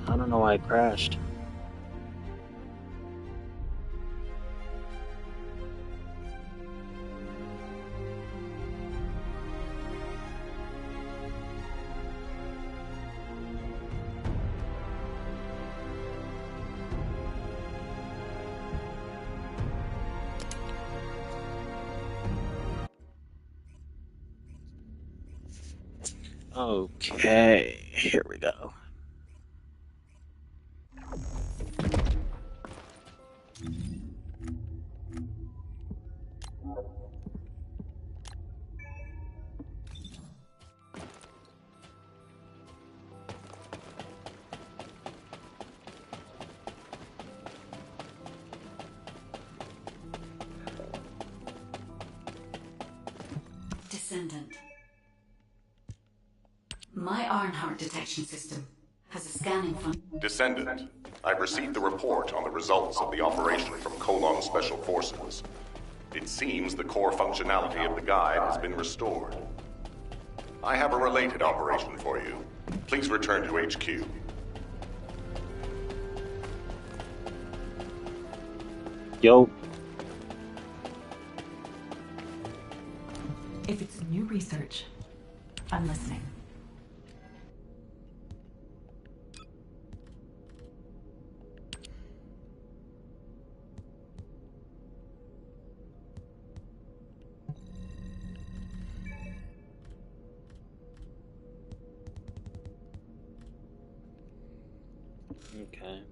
I don't know why it crashed. Okay, here we go. Descendant. My Arnhart detection system has a scanning function. Descendant, I've received the report on the results of the operation from Colon Special Forces. It seems the core functionality of the guide has been restored. I have a related operation for you. Please return to HQ. Yo. If it's new research, I'm listening. Okay.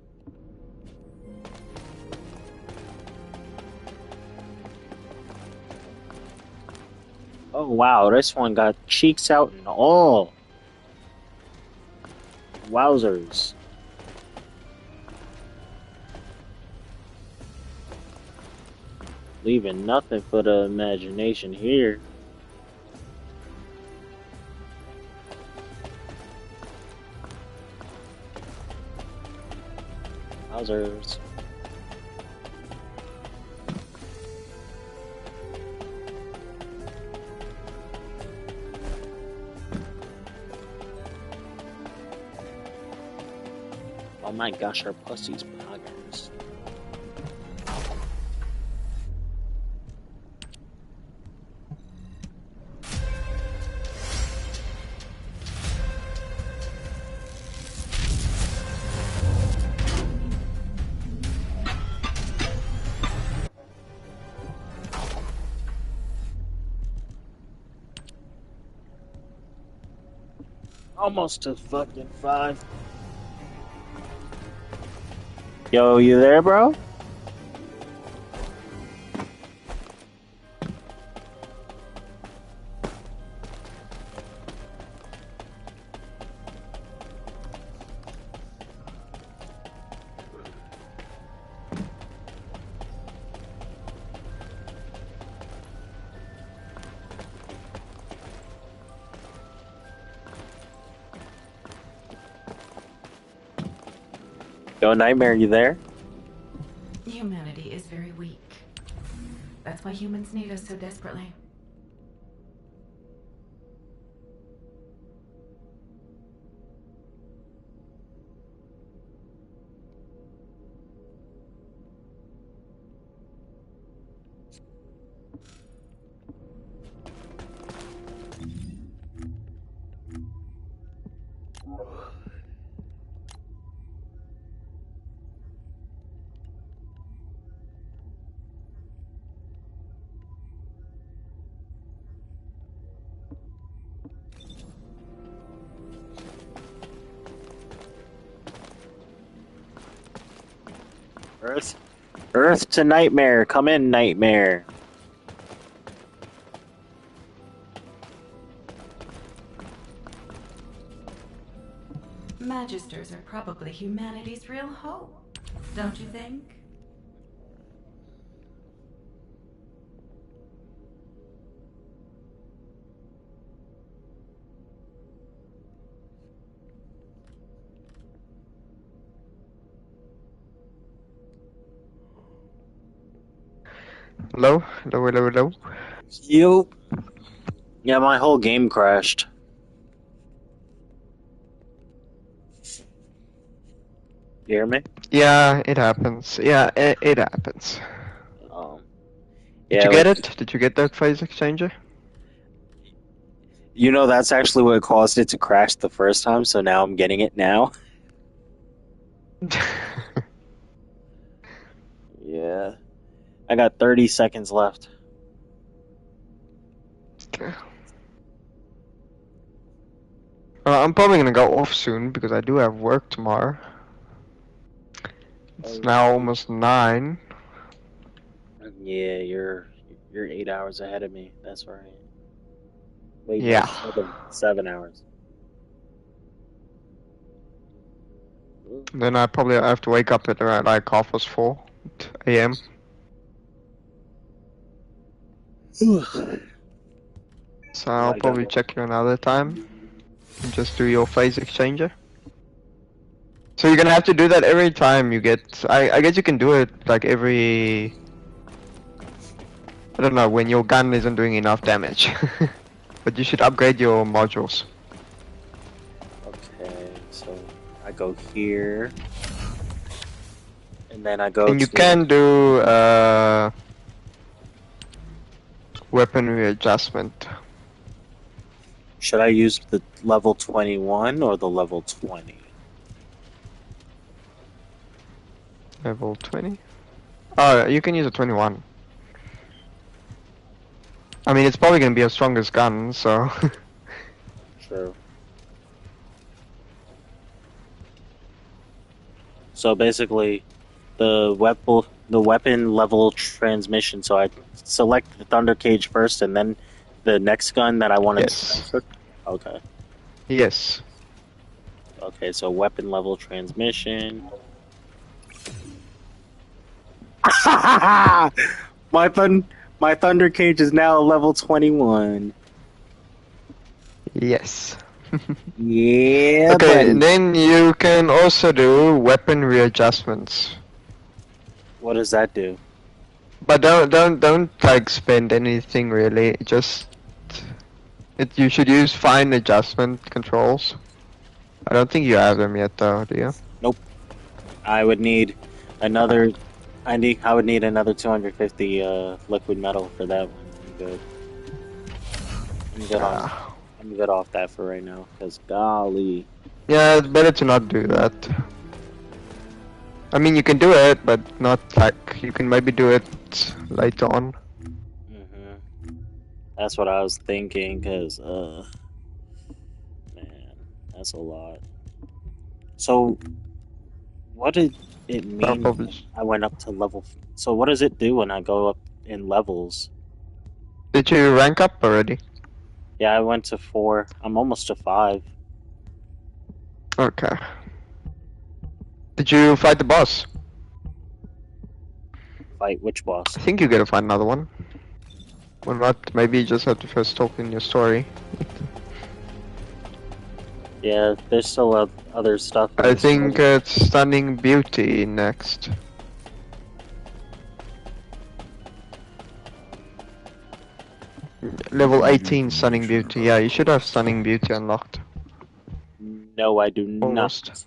Oh wow, this one got cheeks out and all. Wowzers. Leaving nothing for the imagination here. Wowzers. Oh my gosh, our pussy's poggers. Almost to fucking 5. Yo, you there, bro? Yo, Nightmare, you there? Humanity is very weak. That's why humans need us so desperately. Earth? Earth to Nightmare. Come in, Nightmare. Magisters are probably humanity's real hope, don't you think? Hello? Hello, hello, hello? Yo. Yeah, my whole game crashed. You hear me? Yeah, it happens. Yeah, it happens. Um, Did yeah, you get like it? Did you get that phase exchanger? that's actually what caused it to crash the first time. So now I'm getting it now. Yeah, I got 30 seconds left. I'm probably gonna go off soon because I do have work tomorrow. It's Oh now shoot! almost 9. Yeah, you're 8 hours ahead of me. That's right. Wait, no, Yeah. 7 hours. Then I probably have to wake up at around like 4:30 a.m. So Oh, I'll I got probably check you another time and just do your phase exchanger. So you're gonna have to do that every time you get. I guess you can do it like every. I don't know, when your gun isn't doing enough damage. But you should upgrade your modules. okay. So I go here, and then I go And you to. can do weapon readjustment. Should I use the level 21 or the level 20? Level 20. Oh, you can use a 21. I mean, it's probably gonna be your strongest gun, so. True. So basically, the weapon level transmission. So I select the Thunder Cage first, and then the next gun that I want to Yes. transfer. Okay. Yes. Okay. So weapon level transmission. my thun my Thunder Cage is now level 21. Yes. Yeah, Okay, buddy. and then you can also do weapon readjustments. What does that do? But don't like spend anything really. Just you should use fine adjustment controls. I don't think you have them yet though, do you? Nope. I would need another. I would need another 250 liquid metal for that one. I'm good. I'm good on. Ah. I'm good off that for right now. Cause golly. Yeah, it's better to not do that. I mean, you can do it, but not like you can maybe do it later on. That's what I was thinking. Cause man, that's a lot. So what did it I'll mean probably. when I went up to level? So what does it do when I go up in levels? Did you rank up already? Yeah, I went to 4. I'm almost to 5. Okay. Did you fight the boss? Fight which boss? I think you gotta find another one. Or not, maybe you just have to first talk in your story. Yeah, there's still other stuff in I this think story. it's Stunning Beauty next. Level 18 Stunning Beauty. Yeah, you should have Stunning Beauty unlocked. No, I do not. Almost.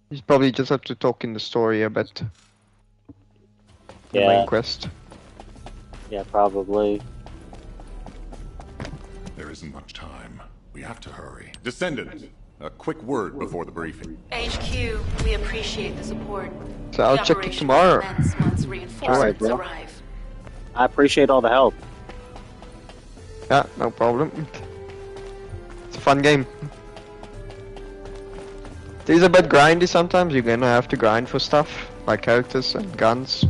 You probably just have to talk in the story a bit. The main Yeah, quest. yeah, probably. There isn't much time. We have to hurry. Descendant, a quick word before the briefing. HQ, we appreciate the support. So I'll The check you operation tomorrow. will commence once All right, reinforcements bro. arrive. I appreciate all the help. Yeah, no problem. It's a fun game. It is a bit grindy sometimes. You're gonna have to grind for stuff like characters and guns,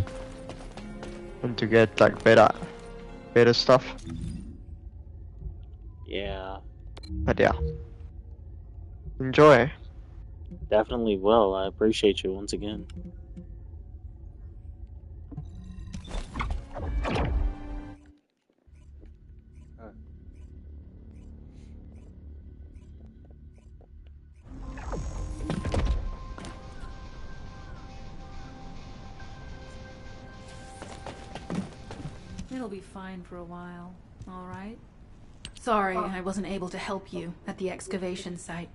and to get like better stuff. Yeah, But yeah, enjoy. definitely will. I appreciate you once again. It'll be fine for a while, all right? Sorry I wasn't able to help you at the excavation site.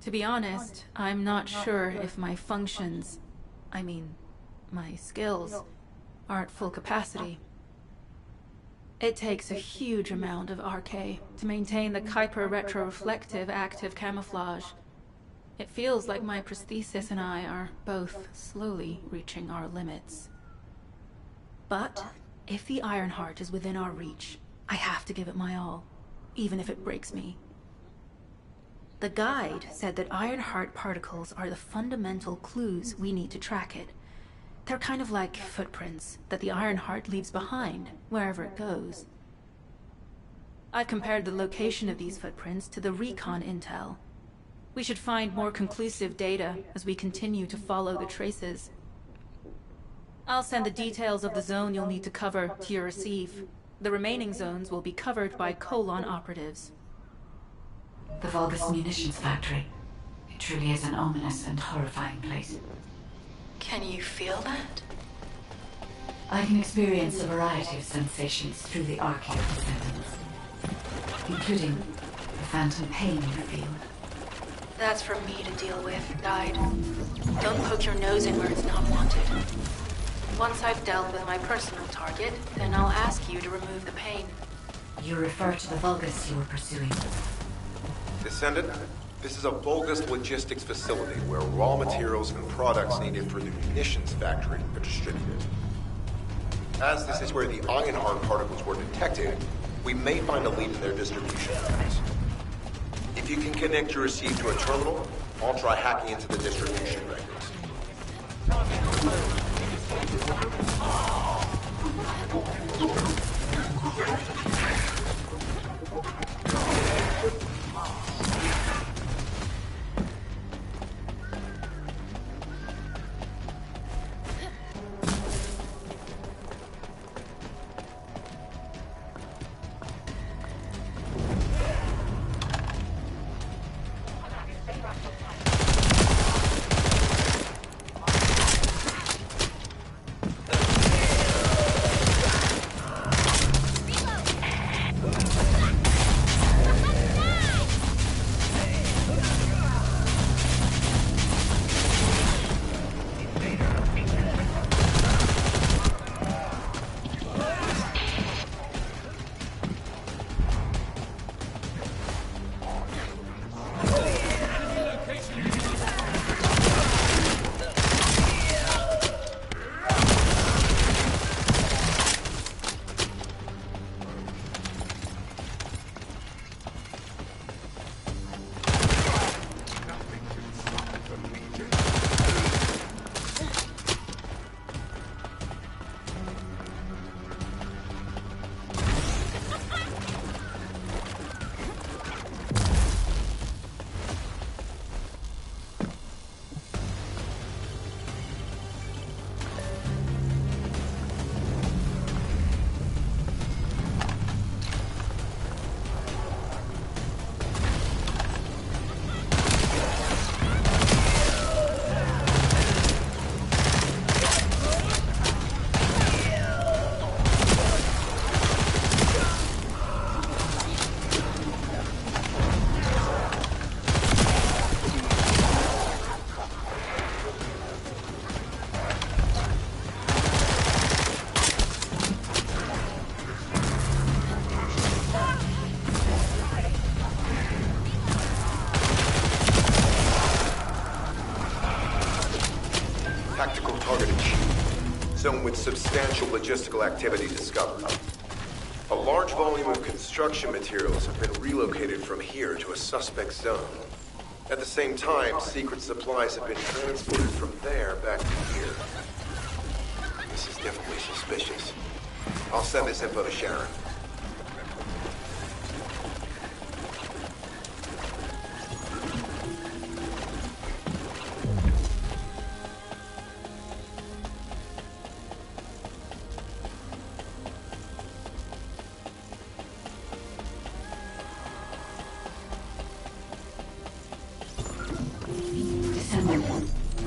To be honest, I'm not sure if my functions, I mean, my skills, are at full capacity. It takes a huge amount of RK to maintain the Kuiper retroreflective active camouflage. It feels like my prosthesis and I are both slowly reaching our limits. But if the Ironheart is within our reach, I have to give it my all, even if it breaks me. The guide said that Ironheart particles are the fundamental clues we need to track it. They're kind of like footprints that the Ironheart leaves behind, wherever it goes. I've compared the location of these footprints to the recon intel. We should find more conclusive data as we continue to follow the traces. I'll send the details of the zone you'll need to cover to your receive. The remaining zones will be covered by Colon operatives. The Vulgus munitions factory. It truly is an ominous and horrifying place. Can you feel that? I can experience a variety of sensations through the archaea descendants, including the phantom pain you feel. That's for me to deal with, Guide. Don't poke your nose in where it's not wanted. Once I've dealt with my personal target, then I'll ask you to remove the pain. You refer to the Vulgus you were pursuing. Descendant, this is a Vulgus logistics facility where raw materials and products needed for the munitions factory are distributed. As this is where the Ironheart particles were detected, we may find a lead in their distribution routes. If you can connect your receive to a terminal, I'll try hacking into the distribution records. Tactical target achieved. Zone with substantial logistical activity discovered. A large volume of construction materials have been relocated from here to a suspect zone. At the same time, secret supplies have been transported from there back to here. This is definitely suspicious. I'll send this info to Sharon.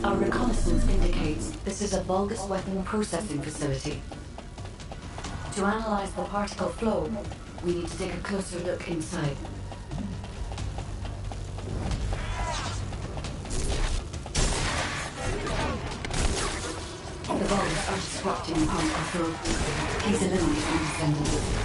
Our reconnaissance indicates this is a Vulgus weapon processing facility. To analyze the particle flow, we need to take a closer look inside. disrupting the particle flow. Please eliminate the Descendant.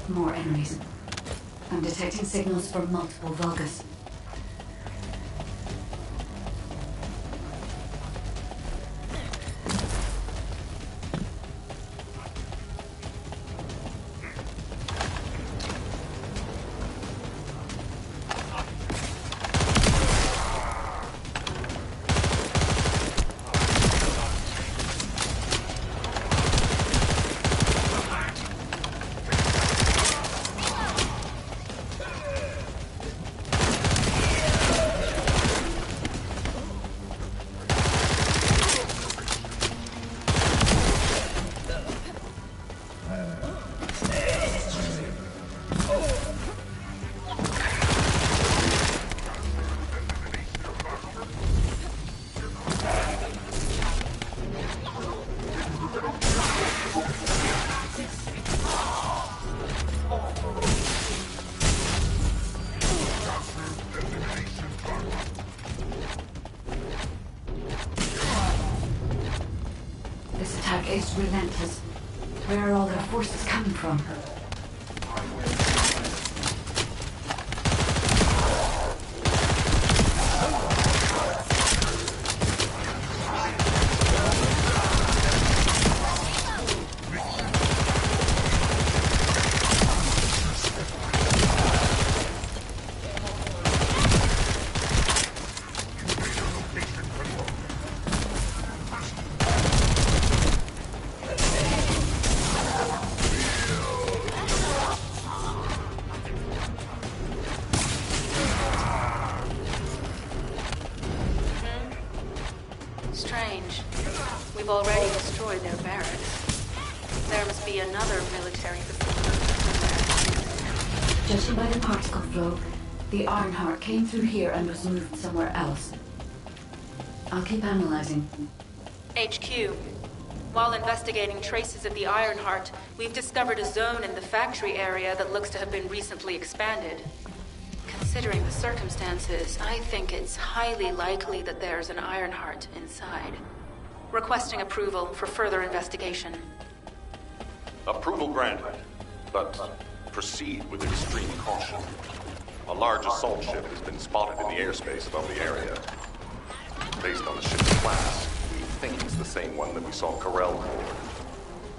More enemies. I'm detecting signals from multiple Vulgus. This attack is relentless. Where are all their forces coming from? Strange. We've already destroyed their barracks. There must be another military facility. Judging by the particle flow, the Ironheart came through here and was moved somewhere else. I'll keep analyzing. HQ. While investigating traces of the Ironheart, we've discovered a zone in the factory area that looks to have been recently expanded. Considering the circumstances, I think it's highly likely that there's an Ironheart inside. Requesting approval for further investigation. Approval granted, but proceed with extreme caution. A large assault ship has been spotted in the airspace above the area. Based on the ship's class, we think it's the same one that we saw Corell aboard.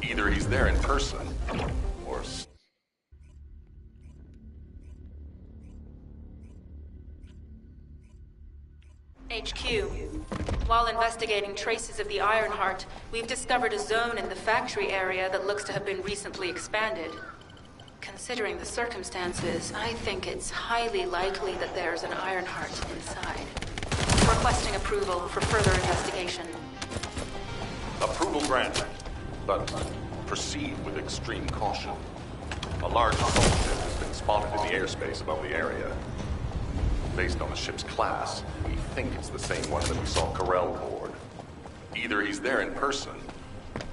Either he's there in person, or... HQ. While investigating traces of the Ironheart, we've discovered a zone in the factory area that looks to have been recently expanded. Considering the circumstances, I think it's highly likely that there's an Ironheart inside. Requesting approval for further investigation. Approval granted, but proceed with extreme caution. A large assault ship has been spotted in the airspace above the area. Based on the ship's class, we think it's the same one that we saw Corell aboard. Either he's there in person,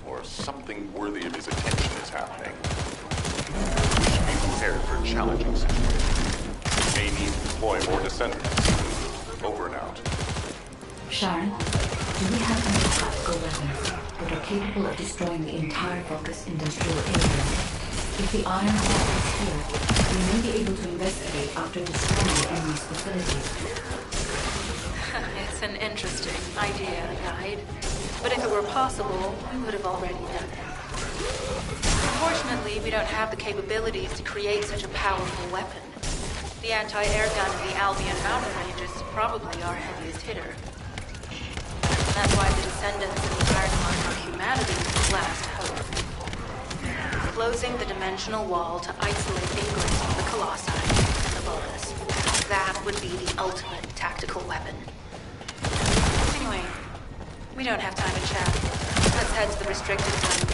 or something worthy of his attention is happening. We should be prepared for a challenging situation. We may need to deploy more descendants. Over and out. Sharon, do we have any tactical weapons that are capable of destroying the entire Vulgus industrial area? If the Ironheart is here, we may be able to investigate after destroying the enemy's facilities. It's an interesting idea, Guide. But if it were possible, we would have already done it. Unfortunately, we don't have the capabilities to create such a powerful weapon. The anti-air gun in the Albion Mountain Range is probably our heaviest hitter. That's why the Descendants in the Ironheart are humanity's last hope. Closing the dimensional wall to isolate ingress from the Colossi and the Vulgus. That would be the ultimate tactical weapon. Anyway, we don't have time to chat. Let's head to the restricted zone.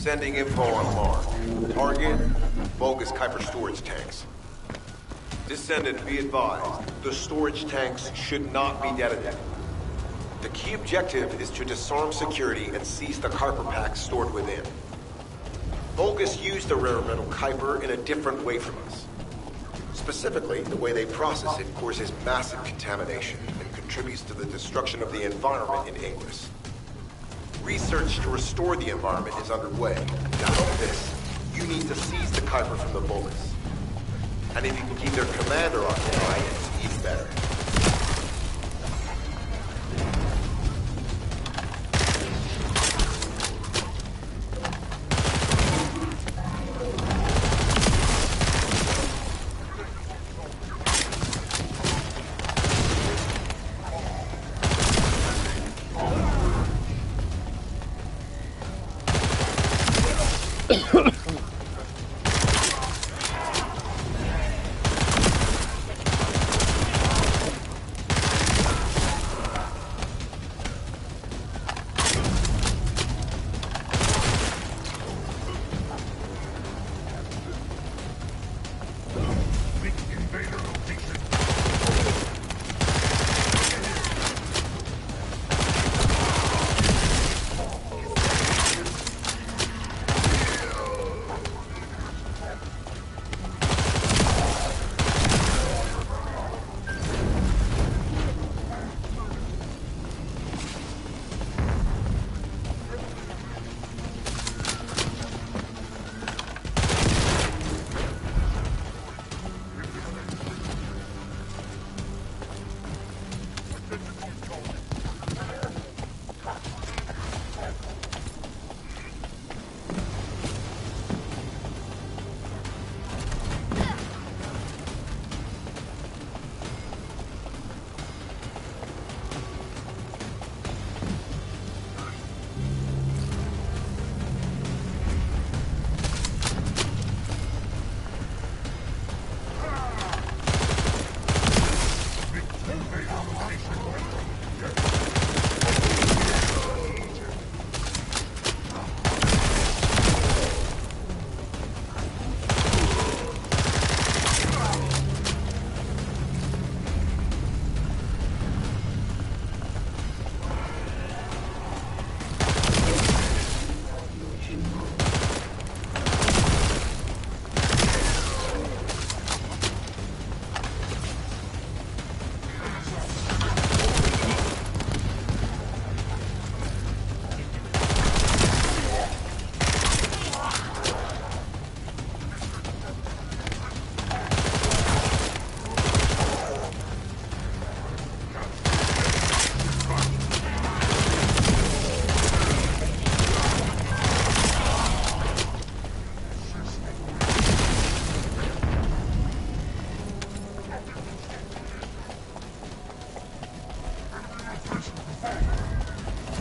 Sending info on alarm. Target, bogus Kuiper storage tanks. Descendant, be advised, the storage tanks should not be detonated. The key objective is to disarm security and seize the Kuiper packs stored within. Vulgus used the rare metal Kuiper in a different way from us. Specifically, the way they process it causes massive contamination and contributes to the destruction of the environment in Ingress. Research to restore the environment is underway. To help this, you need to seize the Kuiper from the Vulgus. And if you can keep their commander occupied, it's even better.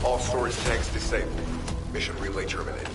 All storage tanks disabled. Mission relay terminated.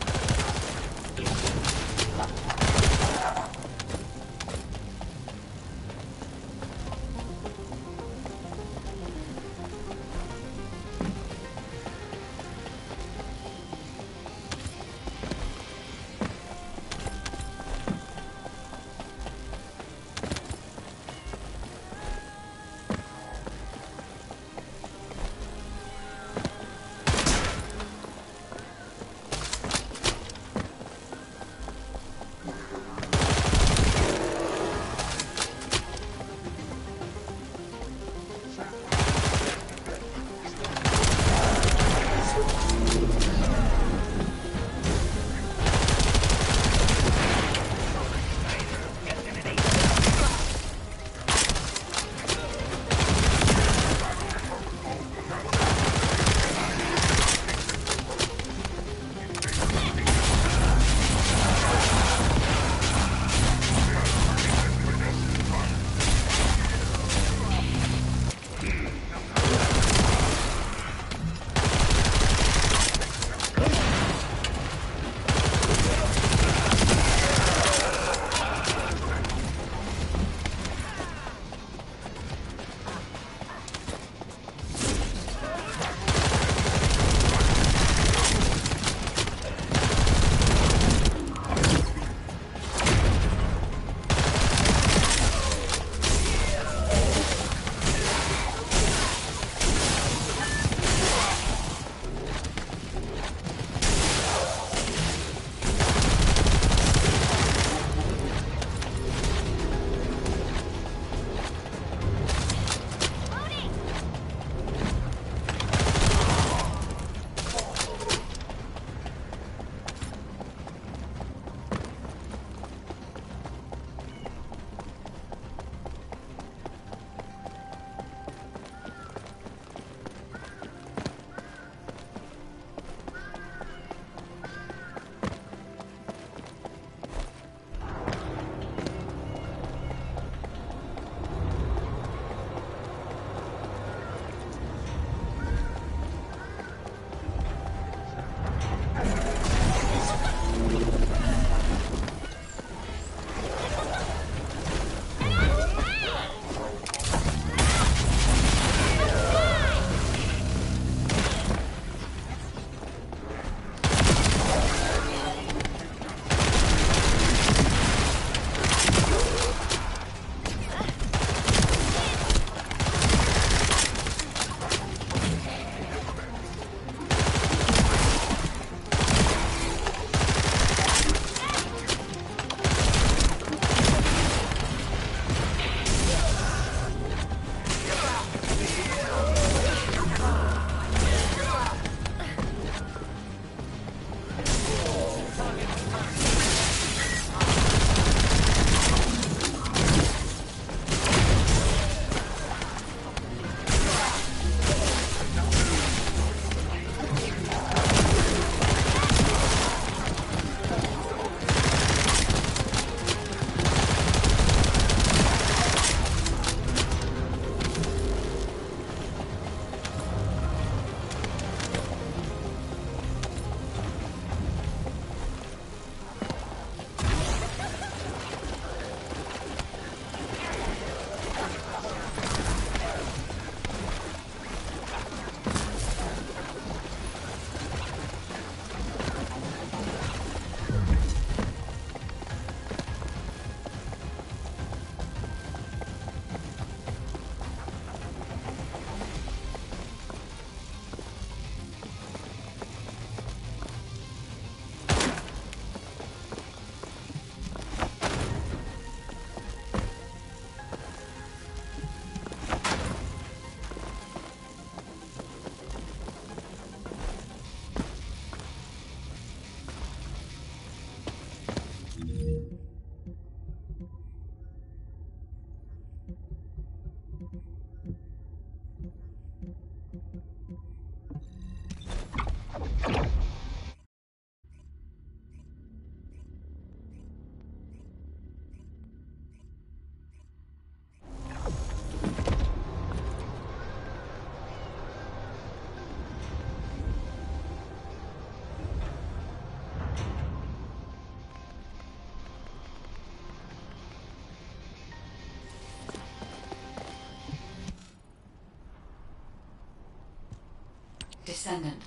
Descendant.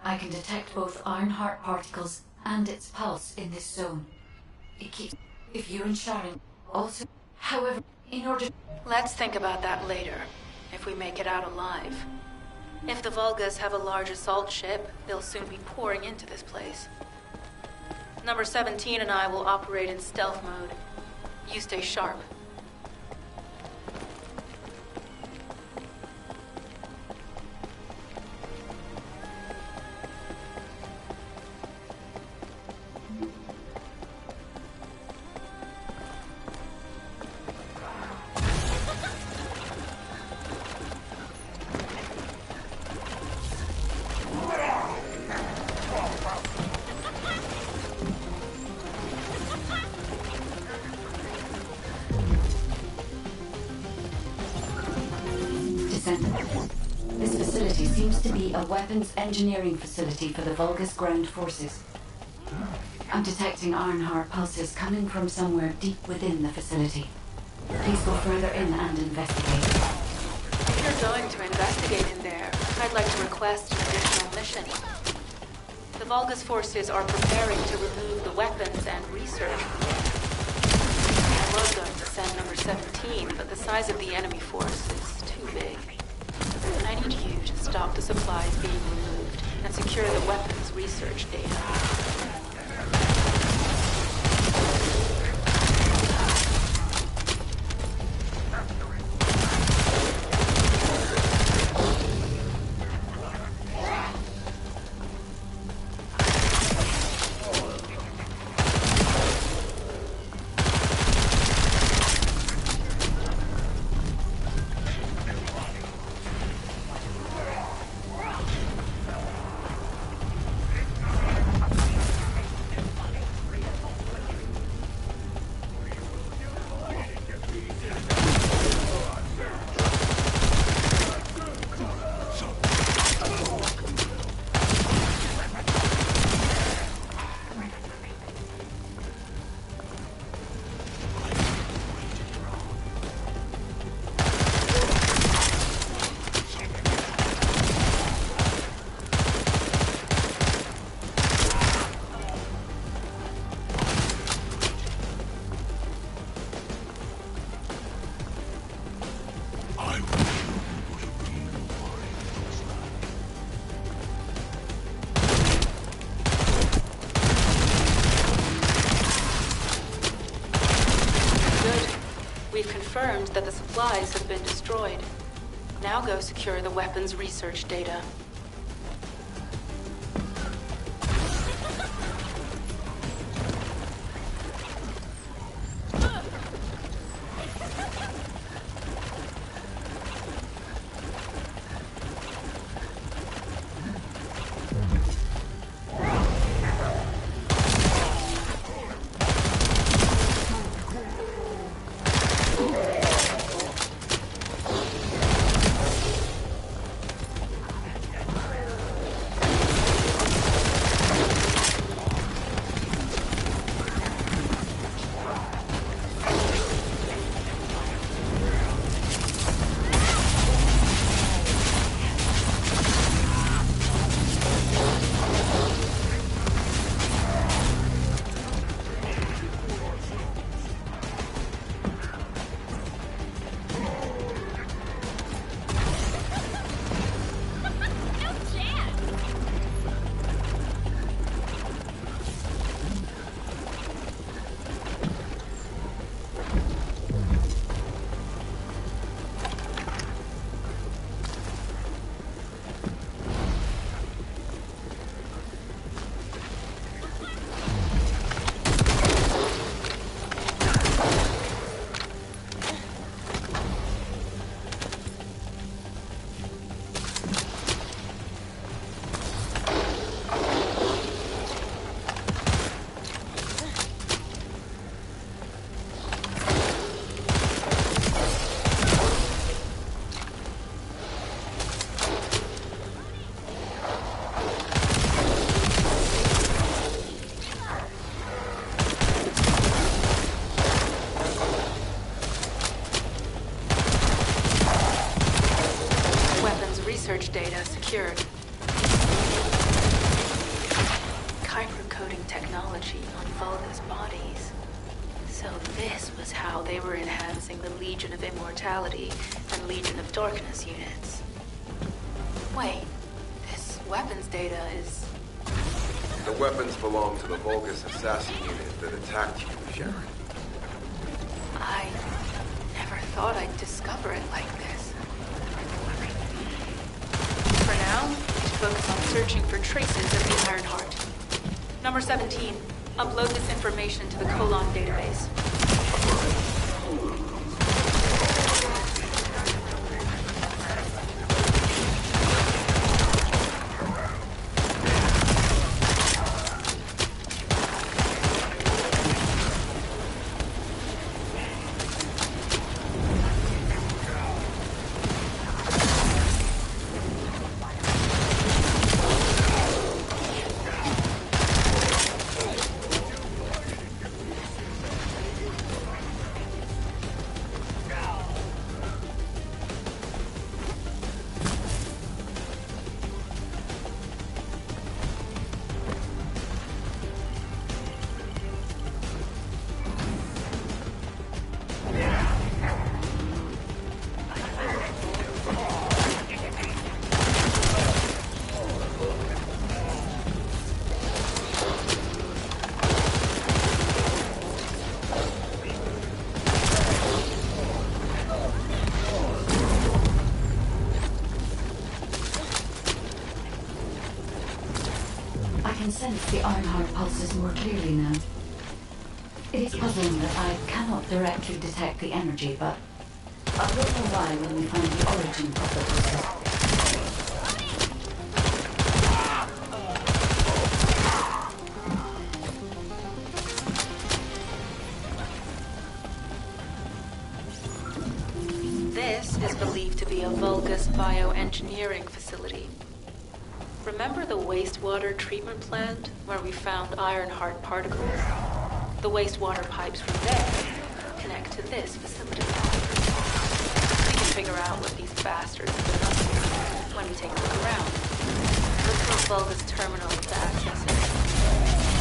I can detect both Ironheart particles and its pulse in this zone. It keeps... If you and Sharon also... However, in order... Let's think about that later, if we make it out alive. If the Vulgas have a large assault ship, they'll soon be pouring into this place. Number 17 and I will operate in stealth mode. You stay sharp. This facility seems to be a weapons engineering facility for the Vulgus ground forces. I'm detecting Ironheart pulses coming from somewhere deep within the facility. Please go further in and investigate. If you're going to investigate in there, I'd like to request an additional mission. The Vulgus forces are preparing to remove the weapons and research. I was going to send number 17, but the size of the enemy force is too big. I need you to stop the supplies being removed and secure the weapons research data. Confirmed that the supplies have been destroyed. Now go secure the weapons research data. Research data secured. hypercoating technology on Vulgus bodies. So this was how they were enhancing the Legion of Immortality and Legion of Darkness units. Wait, this weapons data is... The weapons belong to the Vulgus assassin unit that attacked you, Sharon. I never thought I'd discover it like this. For now, we should focus on searching for traces of the Ironheart. Number 17, upload this information to the Colon database. I can sense the Ironheart pulses more clearly now. It is puzzling that I cannot directly detect the energy, but I will know why when we find the origin of the pulses. This is believed to be a Vulgus bioengineering facility. Remember the wastewater treatment plant where we found Ironheart particles? The wastewater pipes from there connect to this facility. We can figure out what these bastards have been up to when we take a look around. Look for a Vulgus terminal to access it.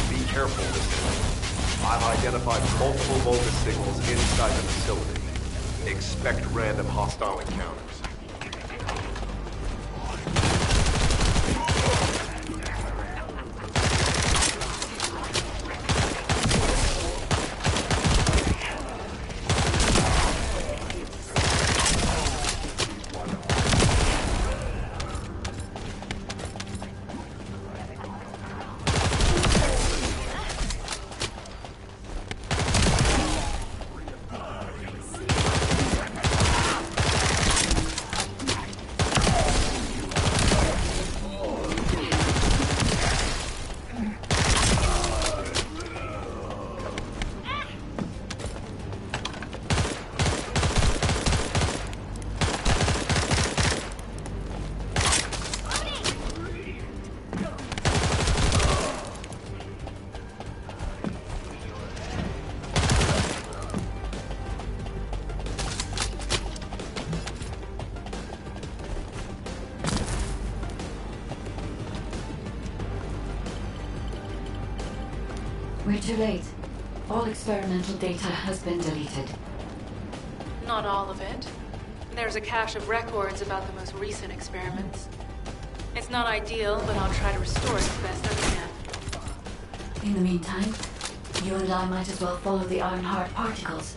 Be careful, Descendant. I've identified multiple Vulgus signals inside the facility. Expect random hostile encounters. We're too late. All experimental data has been deleted. Not all of it. There's a cache of records about the most recent experiments. It's not ideal, but I'll try to restore it as best I can. In the meantime, you and I might as well follow the Ironheart particles.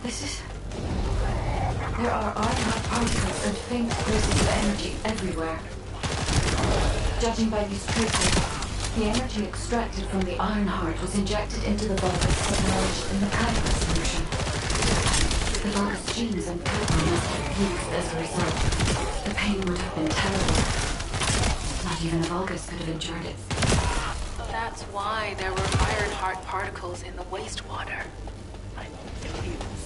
This is... There are iron particles and faint traces of energy everywhere. Judging by these traces, the energy extracted from the iron heart was injected into the Vulgus submerged in the cadmium solution. The Vulgus genes and cadmium must have fused as a result. The pain would have been terrible. Not even a Vulgus could have endured it. That's why there were iron heart particles in the wastewater.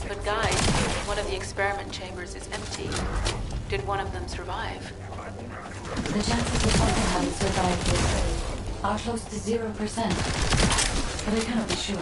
But guys, one of the experiment chambers is empty. Did one of them survive? The chances of something having survived this are close to 0%, but I cannot be sure.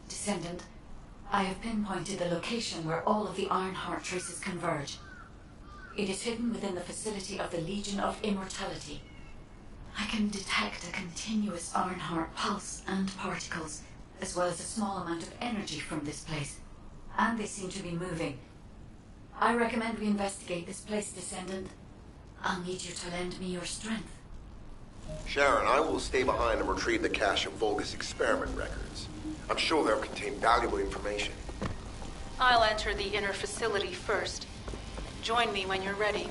Descendant, I have pinpointed the location where all of the iron heart traces converge. It is hidden within the facility of the Legion of Immortality. I can detect a continuous iron heart pulse and particles, as well as a small amount of energy from this place. And they seem to be moving. I recommend we investigate this place, Descendant. I'll need you to lend me your strength. Sharon, I will stay behind and retrieve the cache of Vulgus experiment records. I'm sure they'll contain valuable information. I'll enter the inner facility first. Join me when you're ready.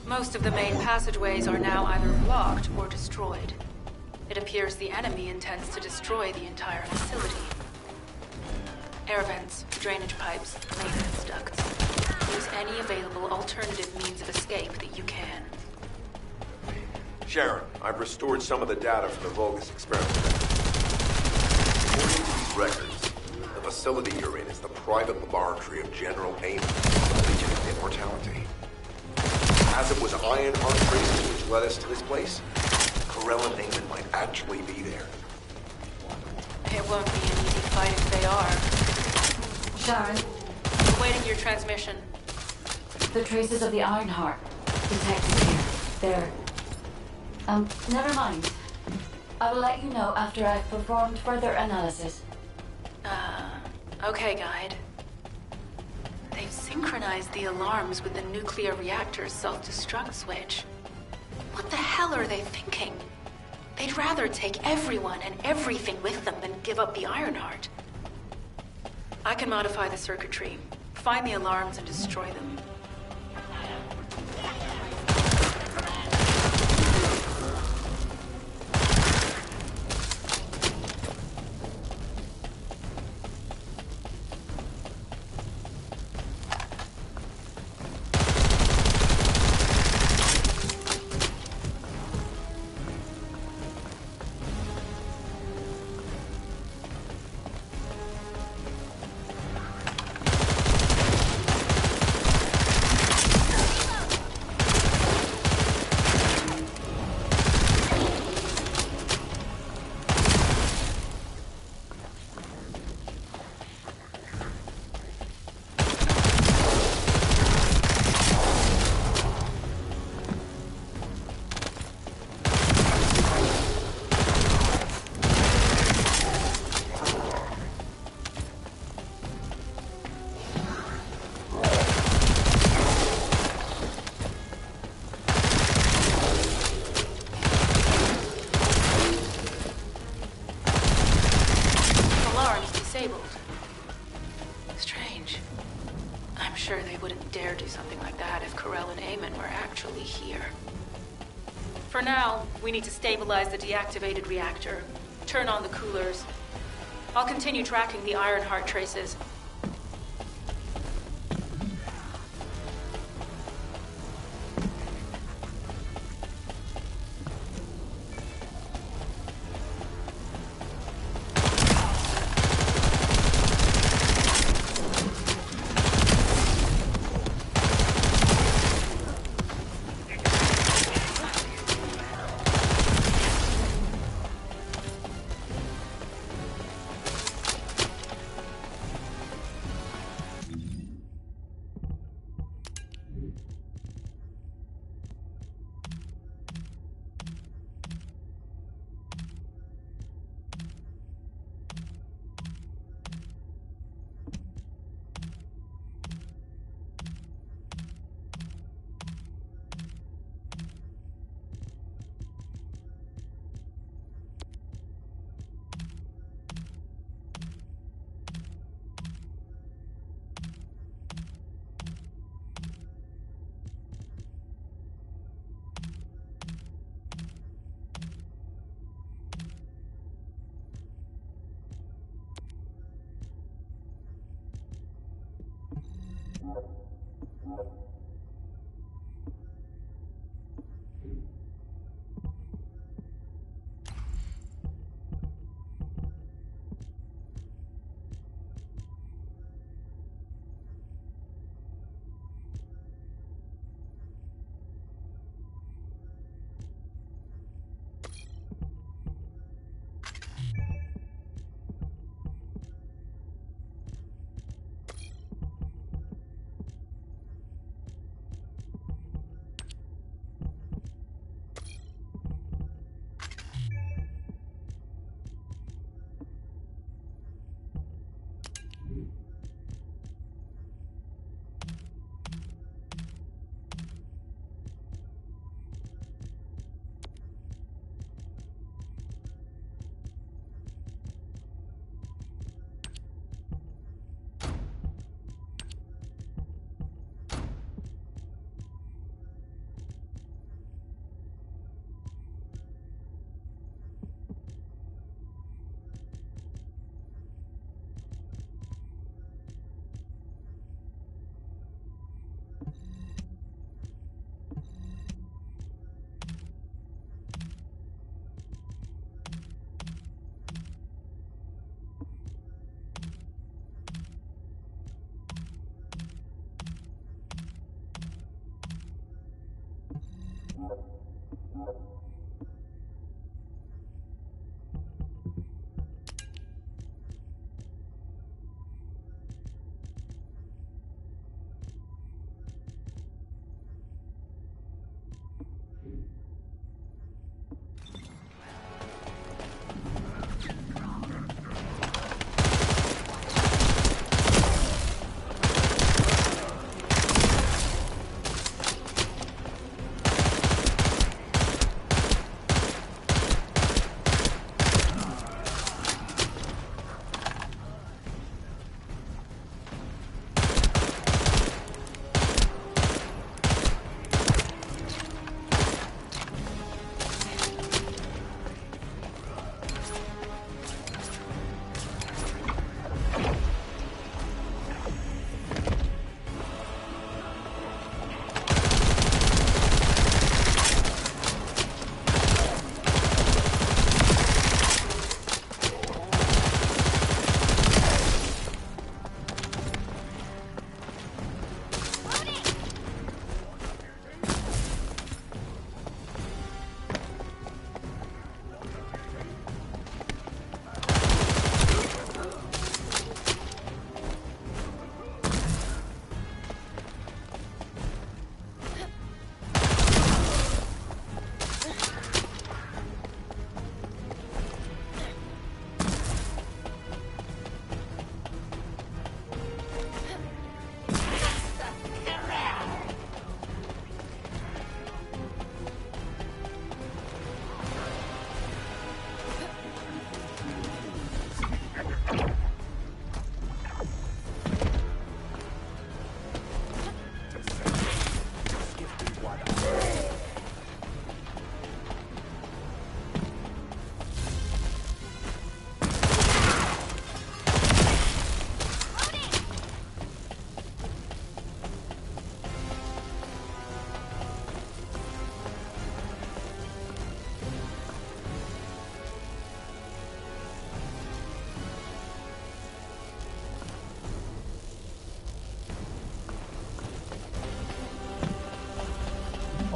Most of the main passageways are now either blocked or destroyed. It appears the enemy intends to destroy the entire facility. Air vents, drainage pipes, maintenance ducts. Use any available alternative means of escape that you can. Sharon, I've restored some of the data from the Vulgus experiment. According to these records, the facility you're in is the private laboratory of General Amos, Legion of Immortality. As it was iron heart traces which led us to this place, Corella Neyman might actually be there. It won't be an easy classified if they are. Sharon, Awaiting your transmission. the traces of the Ironheart detected here. They're... never mind. I will let you know after I've performed further analysis. Okay, Guide. They've synchronized the alarms with the nuclear reactor's self-destruct switch. What the hell are they thinking? They'd rather take everyone and everything with them than give up the Ironheart. I can modify the circuitry, find the alarms and destroy them. Strange. I'm sure they wouldn't dare do something like that if Corell and Eamon were actually here. For now, we need to stabilize the deactivated reactor, turn on the coolers. I'll continue tracking the Ironheart traces.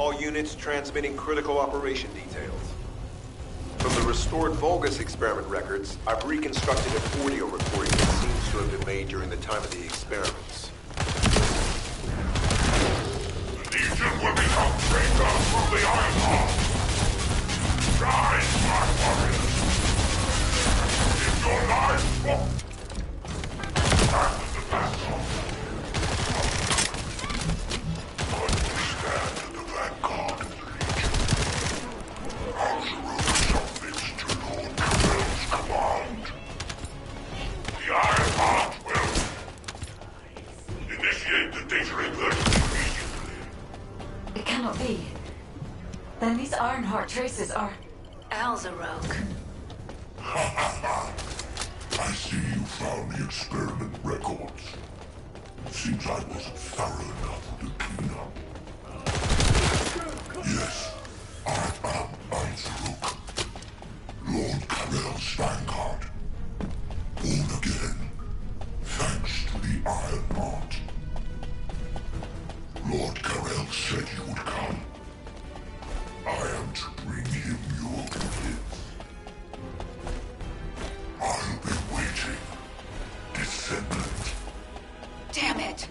All units transmitting critical operation details. From the restored Vulgus experiment records, I've reconstructed an audio recording that seems to have been made during the time of the experiments. The Legion will become breakers from the Iron Heart. Rise, my warriors! If your lives walk back to the battle, understand the vanguard of the Legion. Algerone submits to Lord Carell's command. The Iron Heart will initiate the data reversion immediately. It cannot be. Then these Ironheart traces are... Alzarok. I see you found the experiment records. Seems I wasn't thorough enough to clean up. Yes, I am Alzarok, Lord Carell's vanguard. Born again, thanks to the Iron Heart. Lord Carell said you would come. I am to bring him your gifts. I'll be waiting, Descendant. Damn it!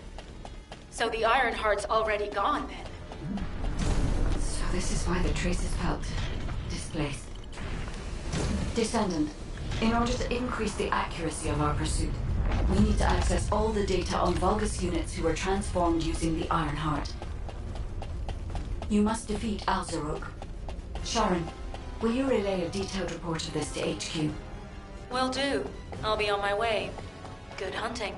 So the Ironheart's already gone then. So this is why the traces felt displaced. Descendant, in order to increase the accuracy of our pursuit, we need to access all the data on Vulgus units who were transformed using the Ironheart. You must defeat Alzarok. Sharon, will you relay a detailed report of this to HQ? Will do. I'll be on my way. Good hunting.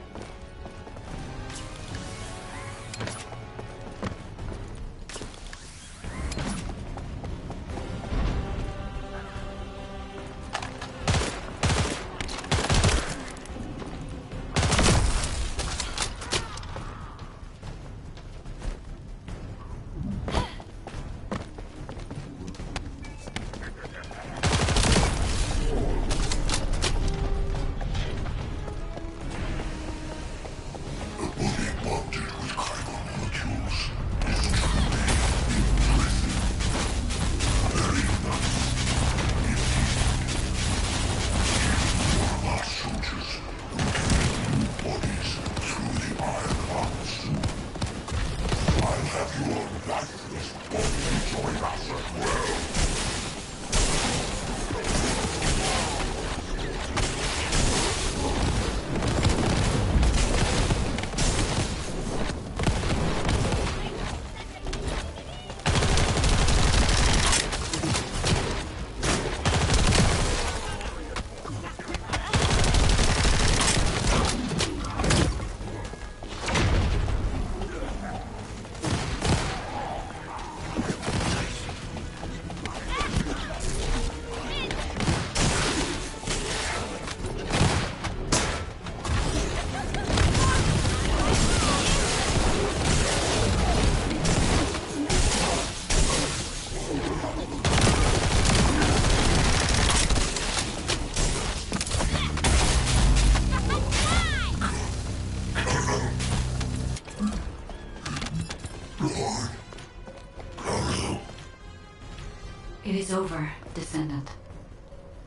It is over, Descendant.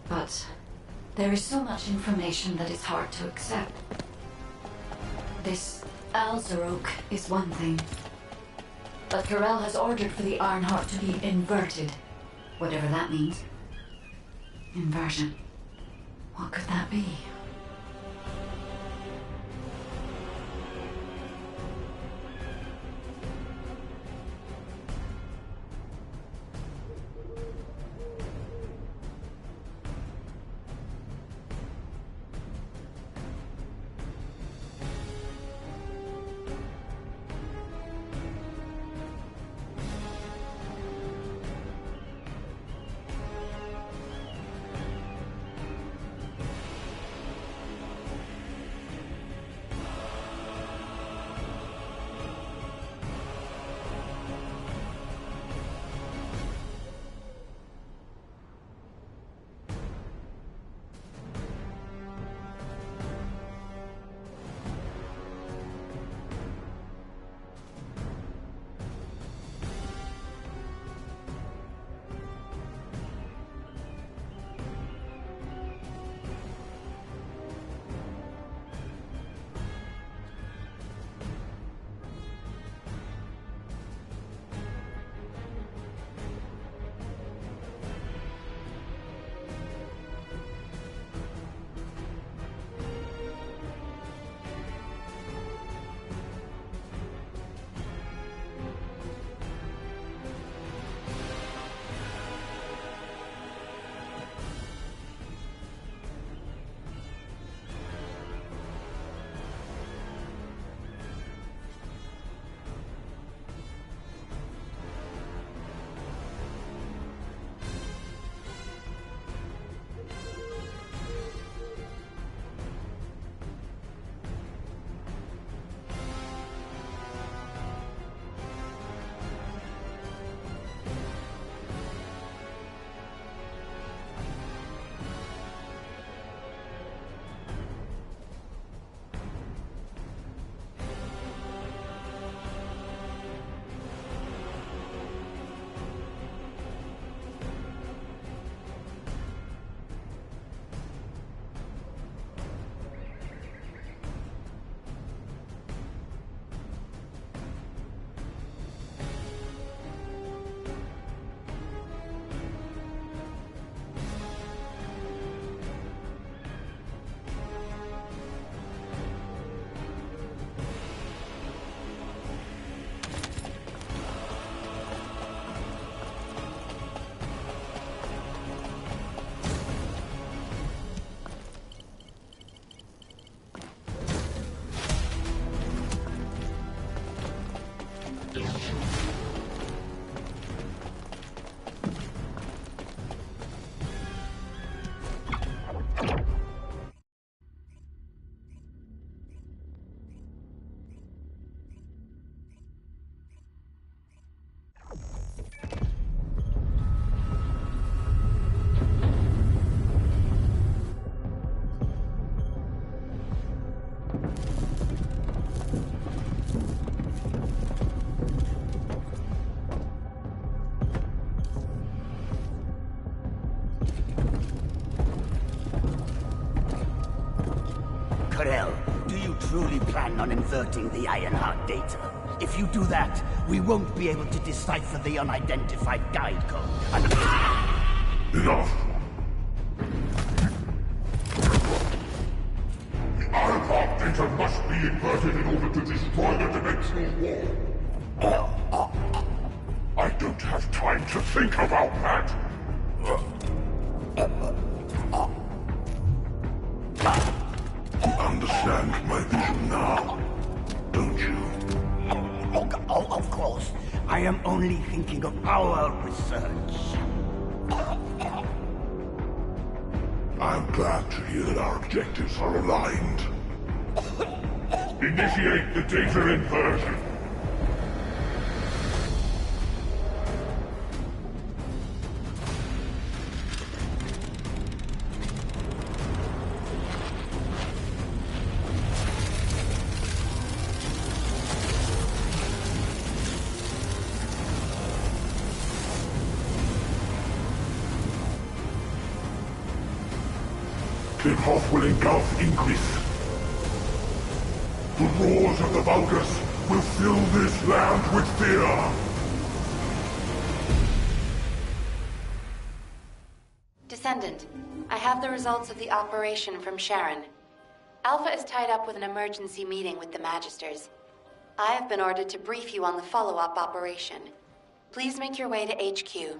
But there is so much information that is hard to accept. This Alzarok is one thing. But Carell has ordered for the Ironheart to be inverted. Whatever that means. Inversion. What could that be? truly plan on inverting the Ironheart data. If you do that, we won't be able to decipher the unidentified guide code. Enough! The Ironheart data must be inverted in order to destroy the dimensional wall. I don't have time to think about that! You understand my vision now, don't you? Oh, of course. I am only thinking of our research. I'm glad to hear that our objectives are aligned. Initiate the data inversion. Hoth will engulf Ingris. The roars of the Vulgus will fill this land with fear. Descendant, I have the results of the operation from Sharon. Alpha is tied up with an emergency meeting with the Magisters. I have been ordered to brief you on the follow-up operation. Please make your way to HQ.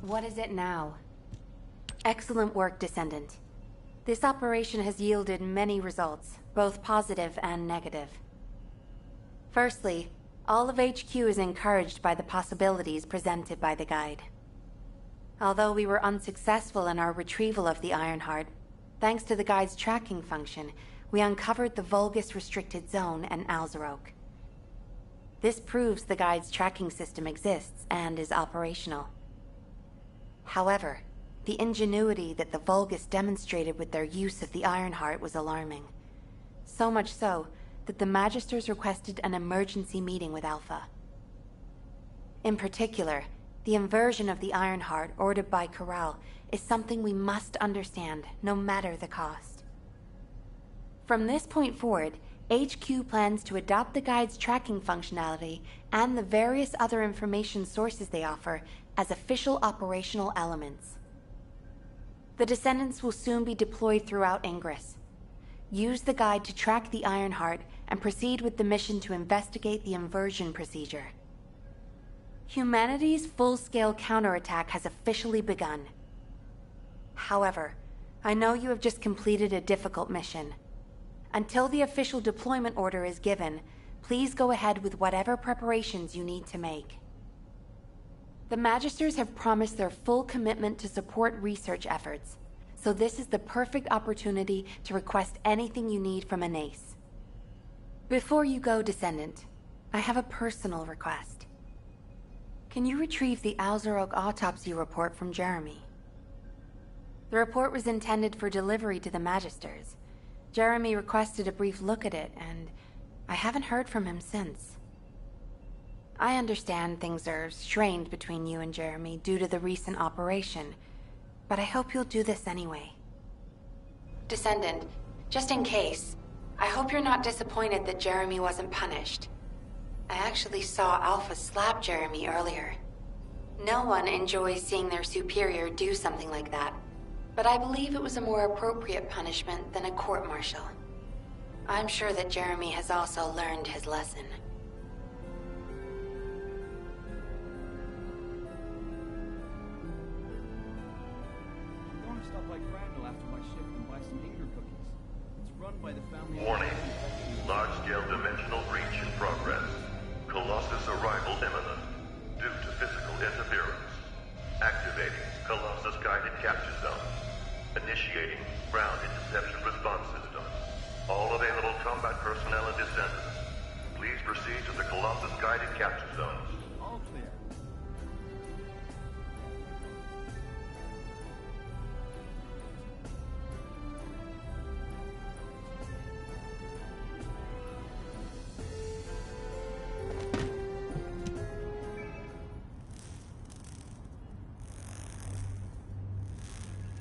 What is it now? Excellent work, Descendant. This operation has yielded many results, both positive and negative. Firstly, all of HQ is encouraged by the possibilities presented by the guide. Although we were unsuccessful in our retrieval of the Ironheart, thanks to the guide's tracking function, we uncovered the Vulgus restricted zone and Alzarok. This proves the guide's tracking system exists and is operational. However, the ingenuity that the Vulgus demonstrated with their use of the Ironheart was alarming. So much so that the Magisters requested an emergency meeting with Alpha. In particular, the inversion of the Ironheart ordered by Corral is something we must understand, no matter the cost. From this point forward, HQ plans to adopt the Guide's tracking functionality and the various other information sources they offer as official operational elements. The Descendants will soon be deployed throughout Ingris. Use the Guide to track the Ironheart and proceed with the mission to investigate the inversion procedure. Humanity's full-scale counterattack has officially begun. However, I know you have just completed a difficult mission. Until the official deployment order is given, please go ahead with whatever preparations you need to make. The Magisters have promised their full commitment to support research efforts, so this is the perfect opportunity to request anything you need from an ace. Before you go, Descendant, I have a personal request. Can you retrieve the Alzarok autopsy report from Jeremy? The report was intended for delivery to the Magisters. Jeremy requested a brief look at it, and I haven't heard from him since. I understand things are strained between you and Jeremy due to the recent operation, but I hope you'll do this anyway. Descendant, just in case, I hope you're not disappointed that Jeremy wasn't punished. I actually saw Alpha slap Jeremy earlier. No one enjoys seeing their superior do something like that, but I believe it was a more appropriate punishment than a court-martial. I'm sure that Jeremy has also learned his lesson. Warning. Large-scale dimensional breach in progress. Colossus arrival imminent. Due to physical interference. Activating Colossus. Columbus guided capture zones. All clear.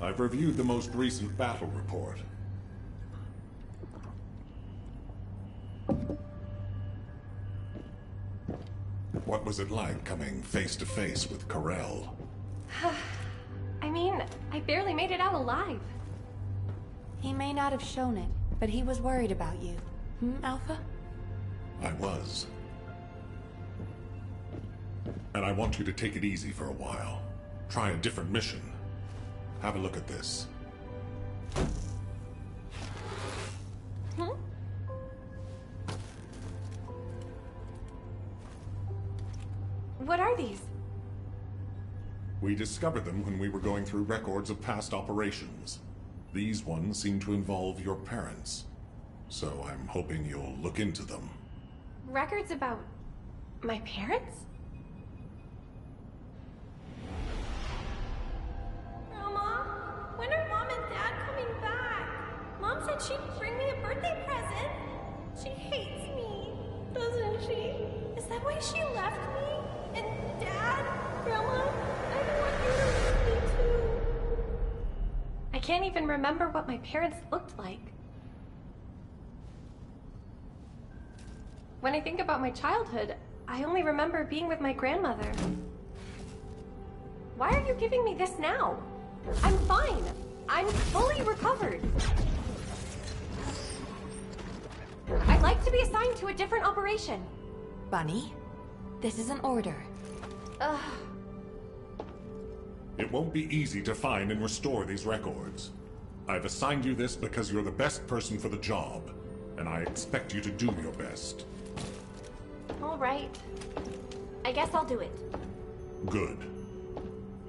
I've reviewed the most recent battle report. What was it like coming face to face with Corel? I mean, I barely made it out alive. He may not have shown it, but he was worried about you. Alpha? I was. And I want you to take it easy for a while. Try a different mission. Have a look at this. What are these? We discovered them when we were going through records of past operations. These ones seem to involve your parents. So I'm hoping you'll look into them. Records about my parents? Grandma, when are Mom and Dad coming back? Mom said she'd bring me a birthday present. She hates me, doesn't she? Is that why she left me? And Dad? Grandma? I don't want you to leave me too. I can't even remember what my parents looked like. When I think about my childhood, I only remember being with my grandmother. Why are you giving me this now? I'm fine. I'm fully recovered. I'd like to be assigned to a different operation. Bunny, this is an order. Ugh. It won't be easy to find and restore these records. I've assigned you this because you're the best person for the job, and I expect you to do your best. All right. I guess I'll do it. Good.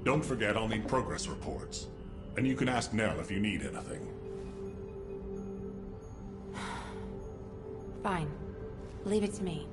Don't forget I'll need progress reports. And you can ask Nell if you need anything. Fine. Leave it to me.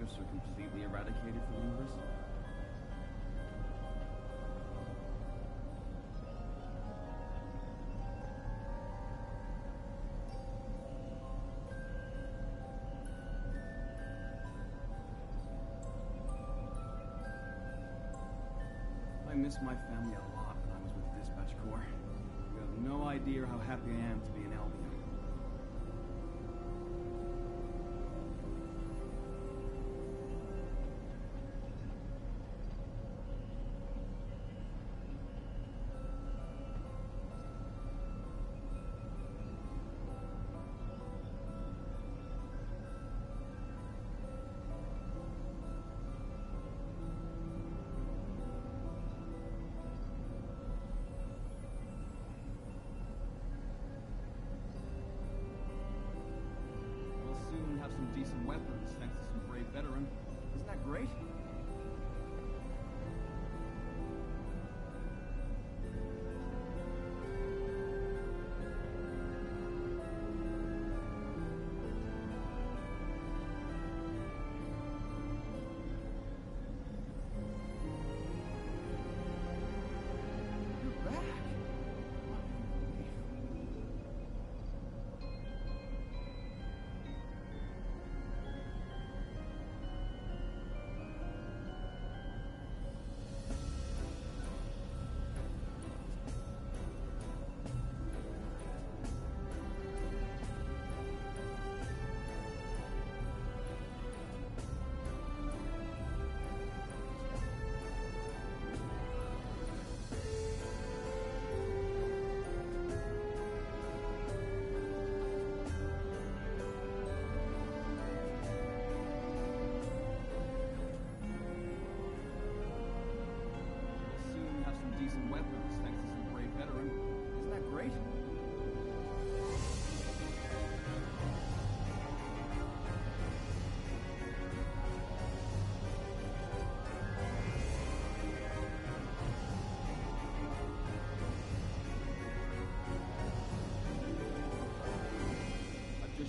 Are completely eradicated from the universe? I miss my family a lot when I was with the Dispatch Corps. You have no idea how happy I am to be an Albion. Have some decent weapons thanks to some brave veteran. Isn't that great? You're back.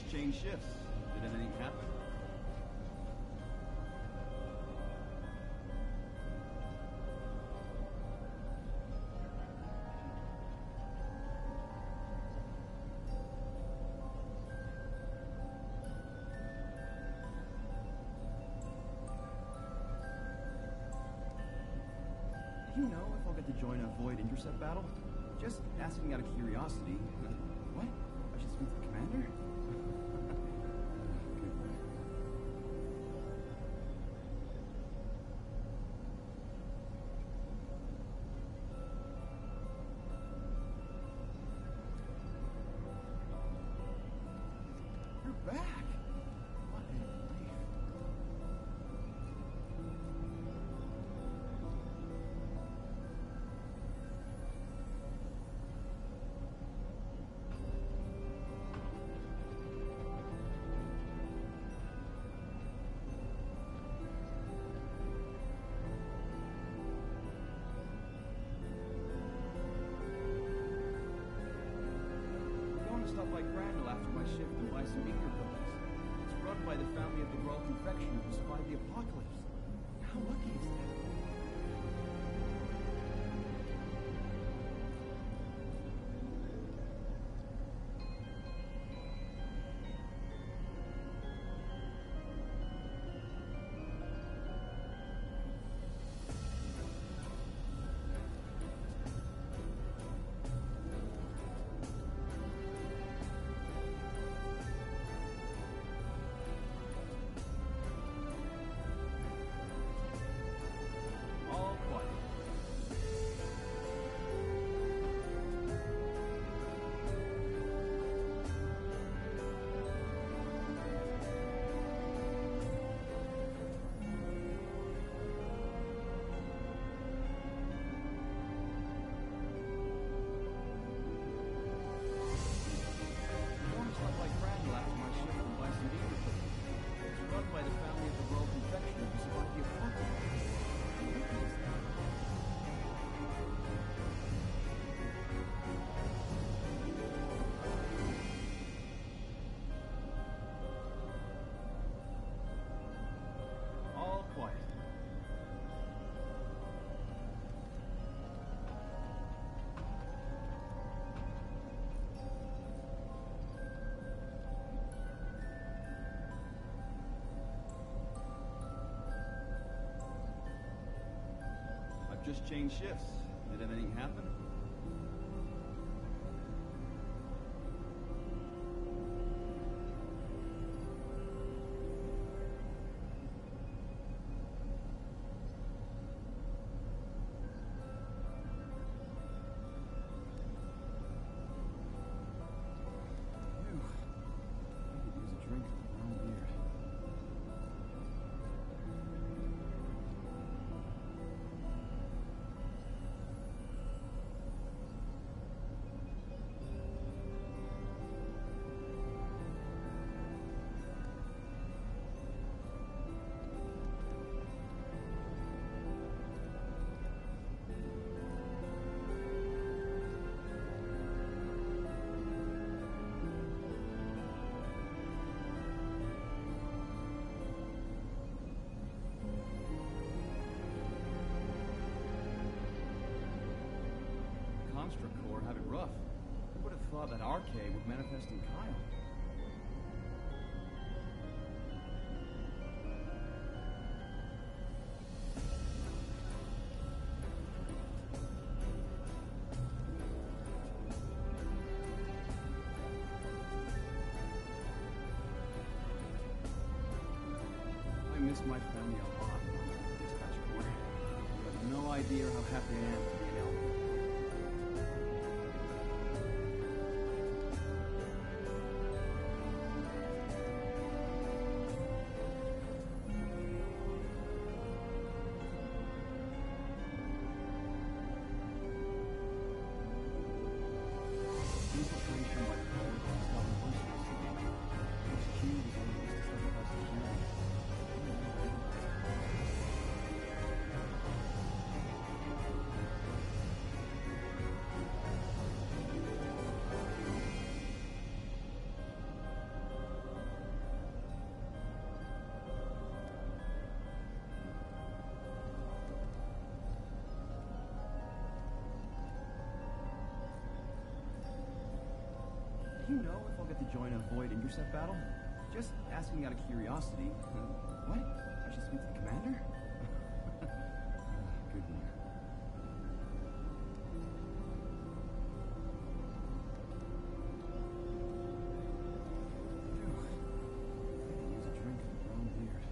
just changed shifts. Did anything happen? Do you know if I'll get to join a Void intercept battle? Just asking out of curiosity. What? I should speak to the commander? You're back! What a relief. Stop by Crandall after my shift and buy some eager cookies. It's run by the family of the Royal Confectioner who survived the apocalypse. How lucky is that? Just changed shifts. Did anything happen? Phew. I could use a drink of the brown beer. Corps have it rough. Who would have thought that RK would manifest in Kyle? I miss my family a lot. Dispatch Corps. You have no idea how happy I am to be an elder. Do you know if I'll get to join a Void Intercept battle? Just asking out of curiosity. What? I should speak to the commander? Good one. Use a drink of the brown beard.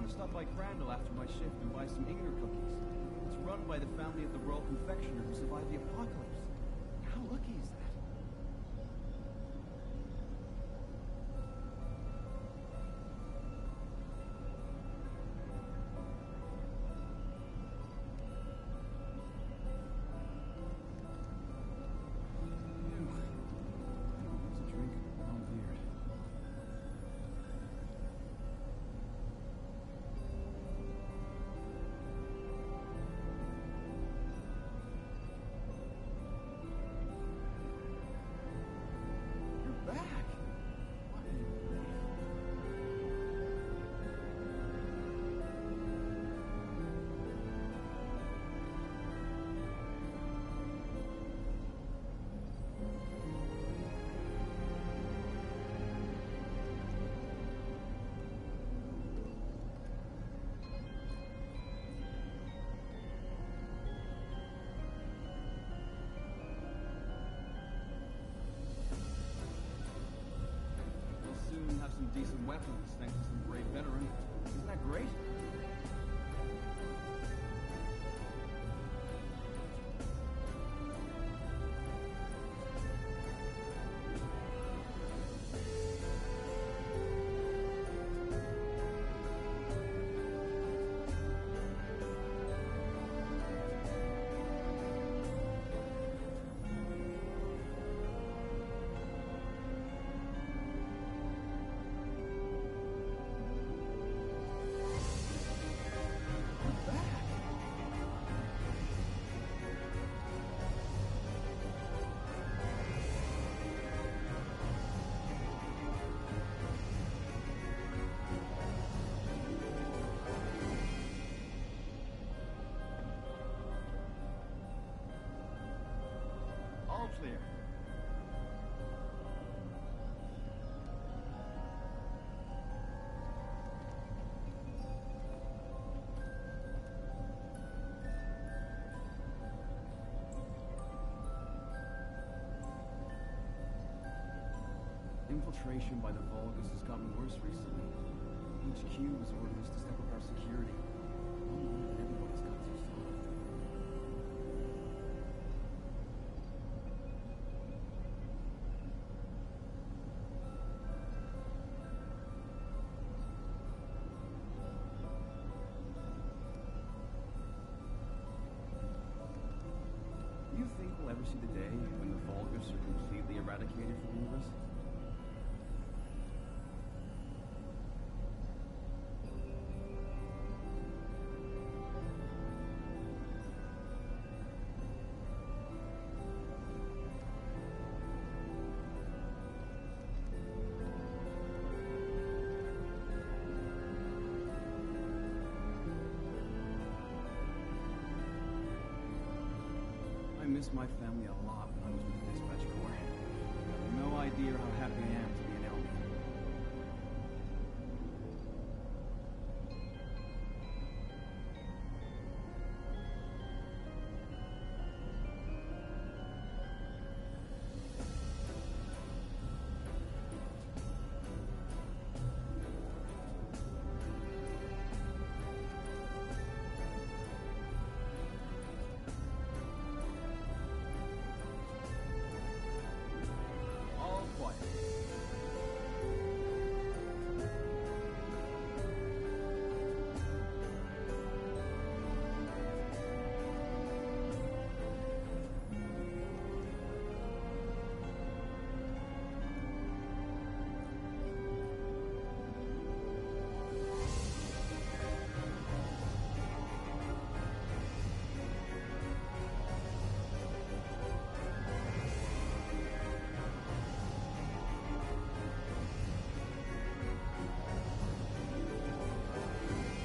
Stop by Crandall after my shift and buy some Inger cookies. It's run by the family of the Royal Confectioner who survived the apocalypse. How lucky is that? It's a drink of brown beard. Have some decent weapons thanks to some great veteran. Isn't that great? All clear. infiltration by the Vulgus has gotten worse recently. HQ has ordered us to step up our security. I don't believe that everybody's got too soft. Do you think we'll ever see the day when the Vulgus are completely eradicated from the universe? I miss my family a lot when I was with the dispatch corps. You have no idea how happy I am to be an Elby. All quiet.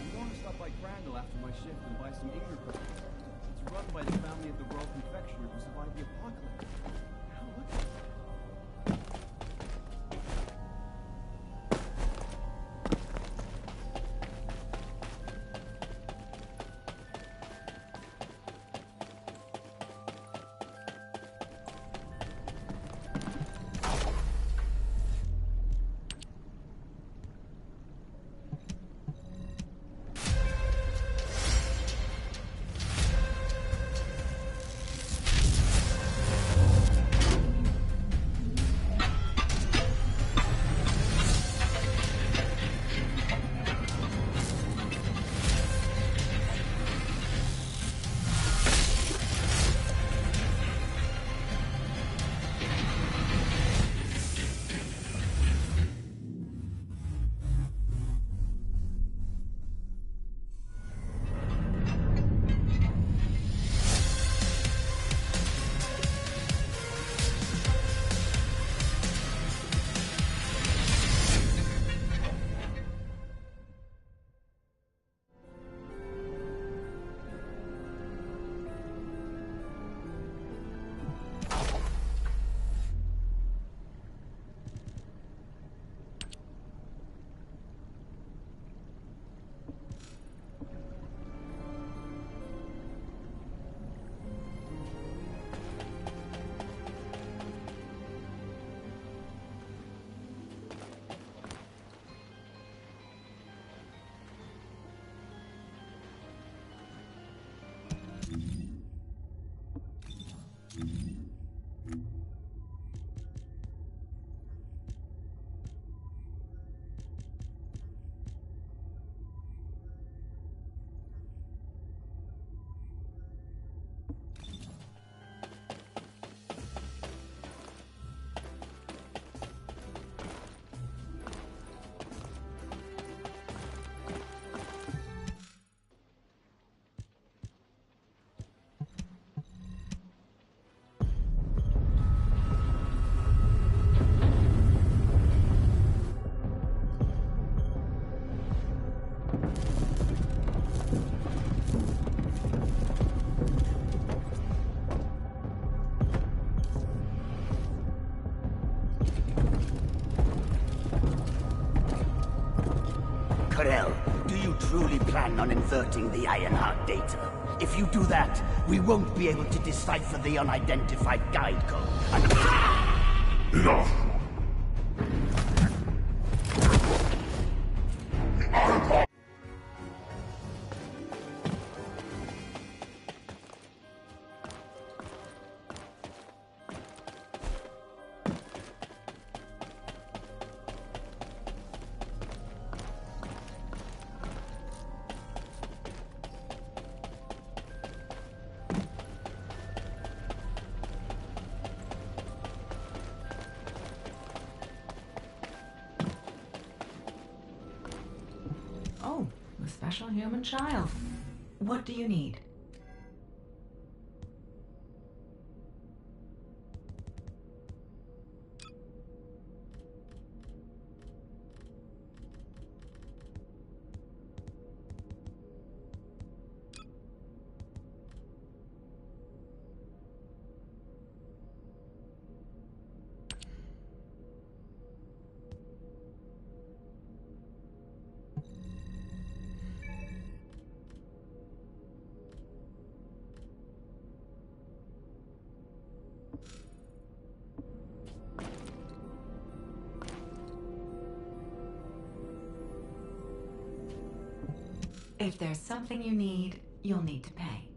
I'm going to stop by Crandall after my shift and buy some Inger cookies. It's run by the family of the World Confectioner who survived the apocalypse. How lucky. Corel, do you truly plan on inverting the Ironheart data? If you do that, we won't be able to decipher the unidentified guide code. Enough! human child. What do you need? If there's something you need, you'll need to pay.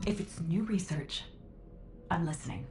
If it's new research, I'm listening.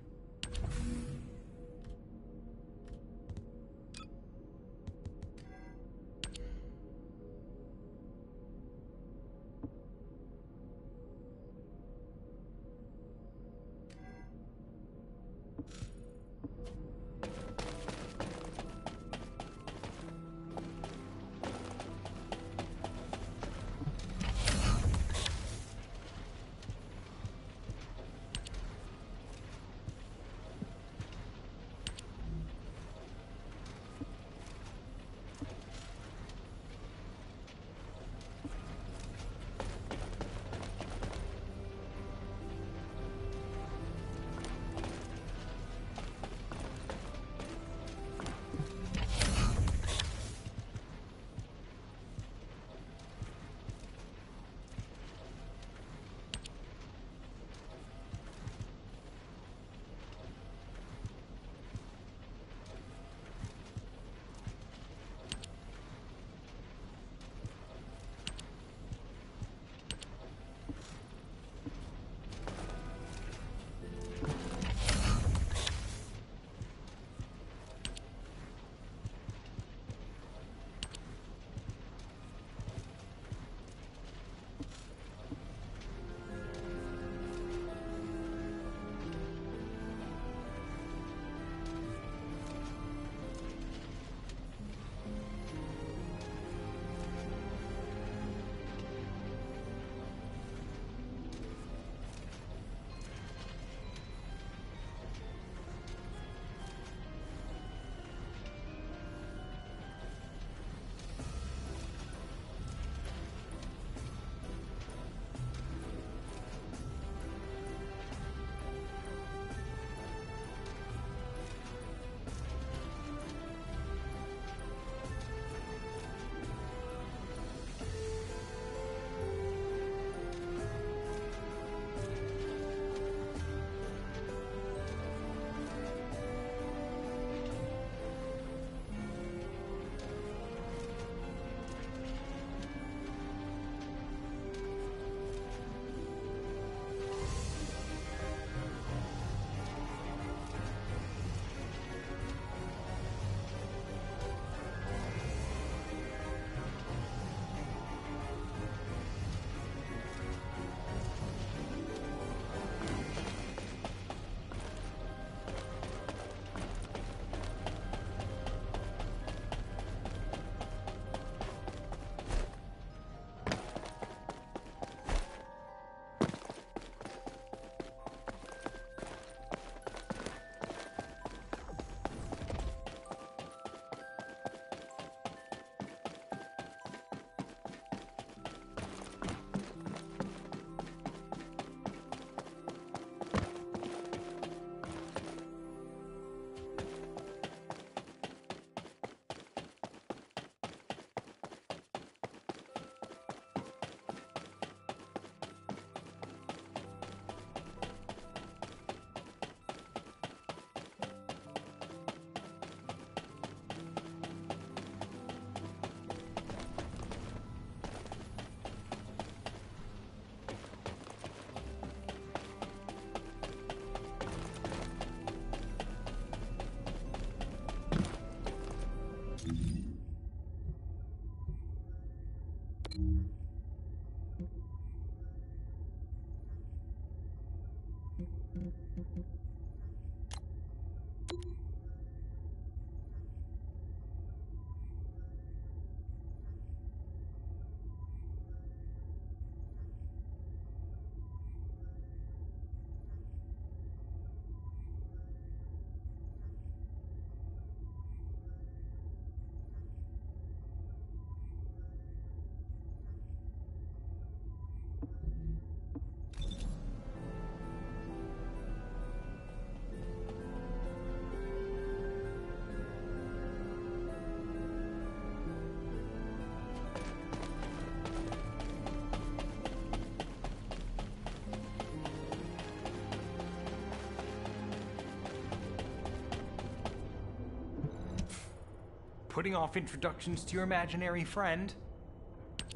Putting off introductions to your imaginary friend?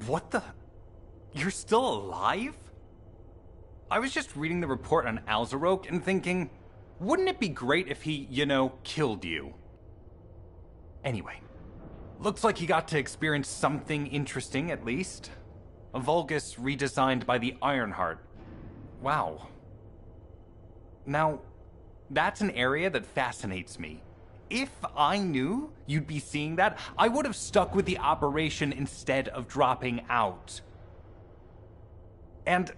What the? You're still alive? I was just reading the report on Alzarok and thinking, wouldn't it be great if he, killed you? Anyway, looks like he got to experience something interesting at least. A Vulgus redesigned by the Ironheart. Wow. Now, that's an area that fascinates me. If I knew you'd be seeing that, I would have stuck with the operation instead of dropping out. And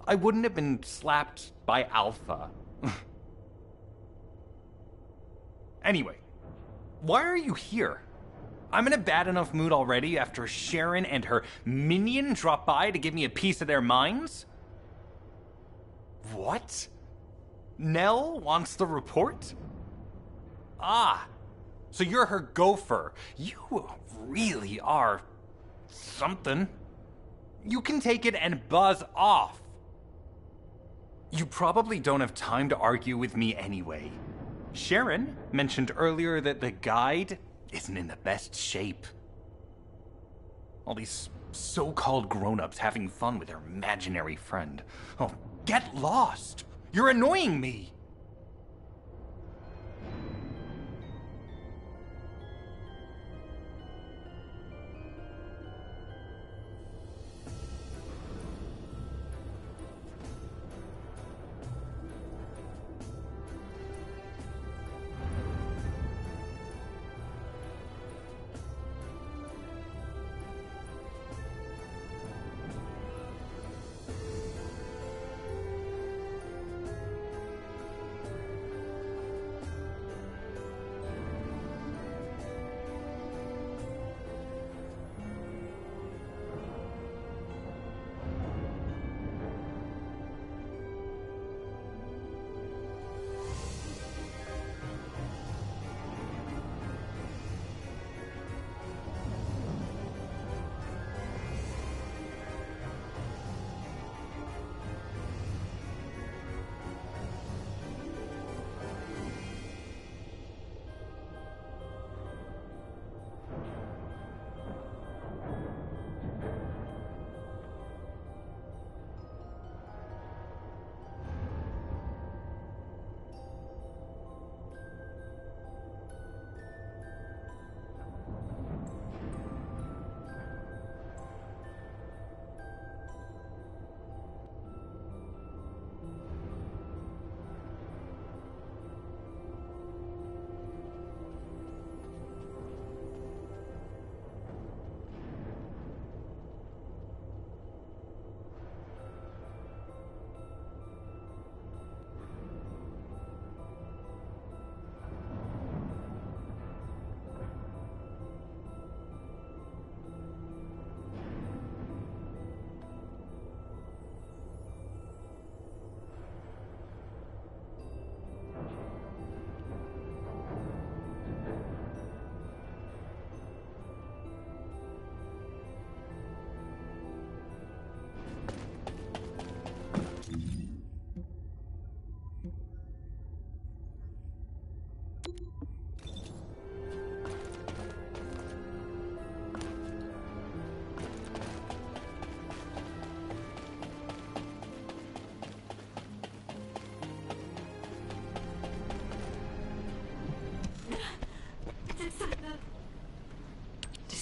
I wouldn't have been slapped by Alpha. Anyway, why are you here? I'm in a bad enough mood already after Sharon and her minion drop by to give me a piece of their minds? What? Nell wants the report? Ah, so you're her gopher. You really are something. You can take it and buzz off. You probably don't have time to argue with me anyway. Sharon mentioned earlier that the guide isn't in the best shape. All these so-called grown-ups having fun with their imaginary friend. Oh, get lost! You're annoying me!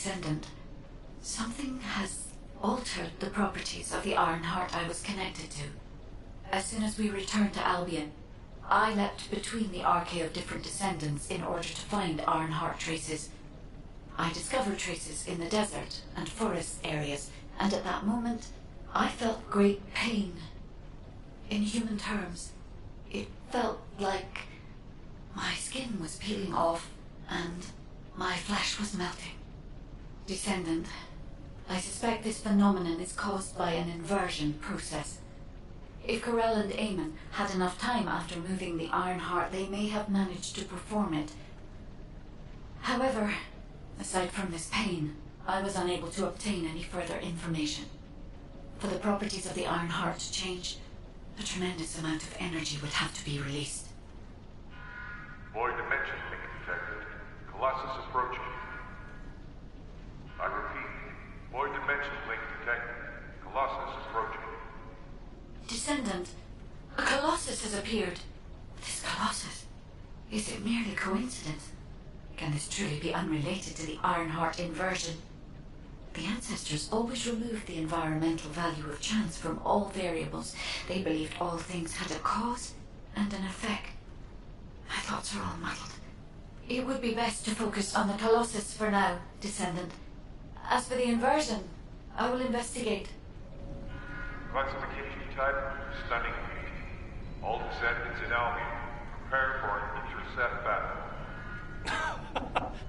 Descendant, something has altered the properties of the Ironheart I was connected to. As soon as we returned to Albion, I leapt between the arcade of different descendants in order to find Ironheart traces. I discovered traces in the desert and forest areas, and at that moment, I felt great pain. In human terms, it felt like my skin was peeling off and my flesh was melting. Descendant, I suspect this phenomenon is caused by an inversion process. If Corell and Eamon had enough time after moving the Ironheart, they may have managed to perform it. However, aside from this pain, I was unable to obtain any further information. For the properties of the Ironheart to change, a tremendous amount of energy would have to be released. Void dimension link detected. Colossus approaching. I repeat, void dimension link detected. Colossus approaching. Descendant, a Colossus has appeared. This Colossus, is it merely coincidence? Can this truly be unrelated to the Ironheart inversion? The ancestors always removed the environmental value of chance from all variables. They believed all things had a cause and an effect. My thoughts are all muddled. It would be best to focus on the Colossus for now, Descendant. As for the inversion, I will investigate. Classification type, stunning beauty. All descendants in Albion, prepare for an intercept battle.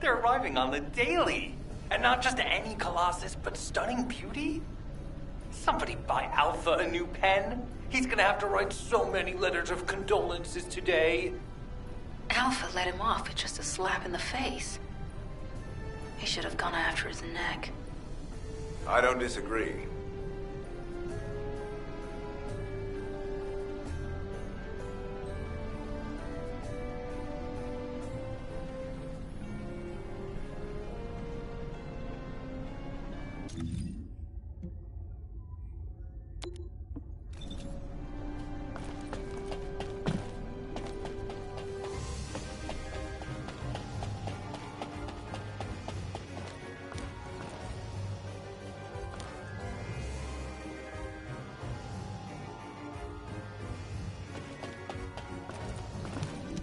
They're arriving on the daily! And not just any Colossus, but stunning beauty? Somebody buy Alpha a new pen? He's gonna have to write so many letters of condolences today. Alpha let him off with just a slap in the face. He should have gone after his neck. I don't disagree.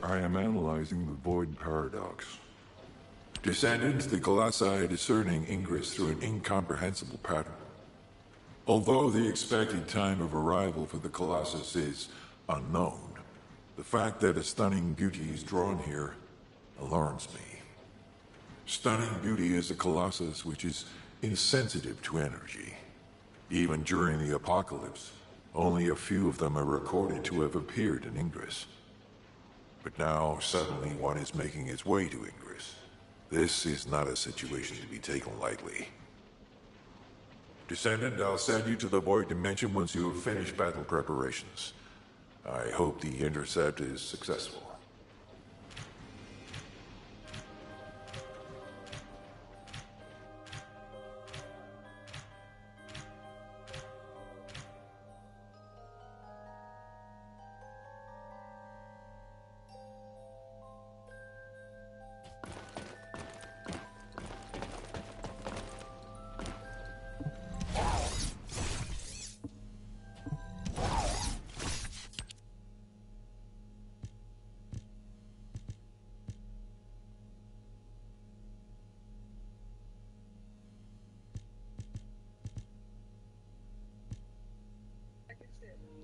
I am analyzing the Void Paradox. Descendants, the Colossi are discerning ingress through an incomprehensible pattern. Although the expected time of arrival for the Colossus is unknown, the fact that a stunning beauty is drawn here alarms me. Stunning beauty is a Colossus which is insensitive to energy. Even during the apocalypse, only a few of them are recorded to have appeared in Ingress. But now, suddenly, one is making its way to Ingress. This is not a situation to be taken lightly. Descendant, I'll send you to the Void Dimension once you have finished battle preparations. I hope the intercept is successful.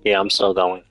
Yeah, I'm still going.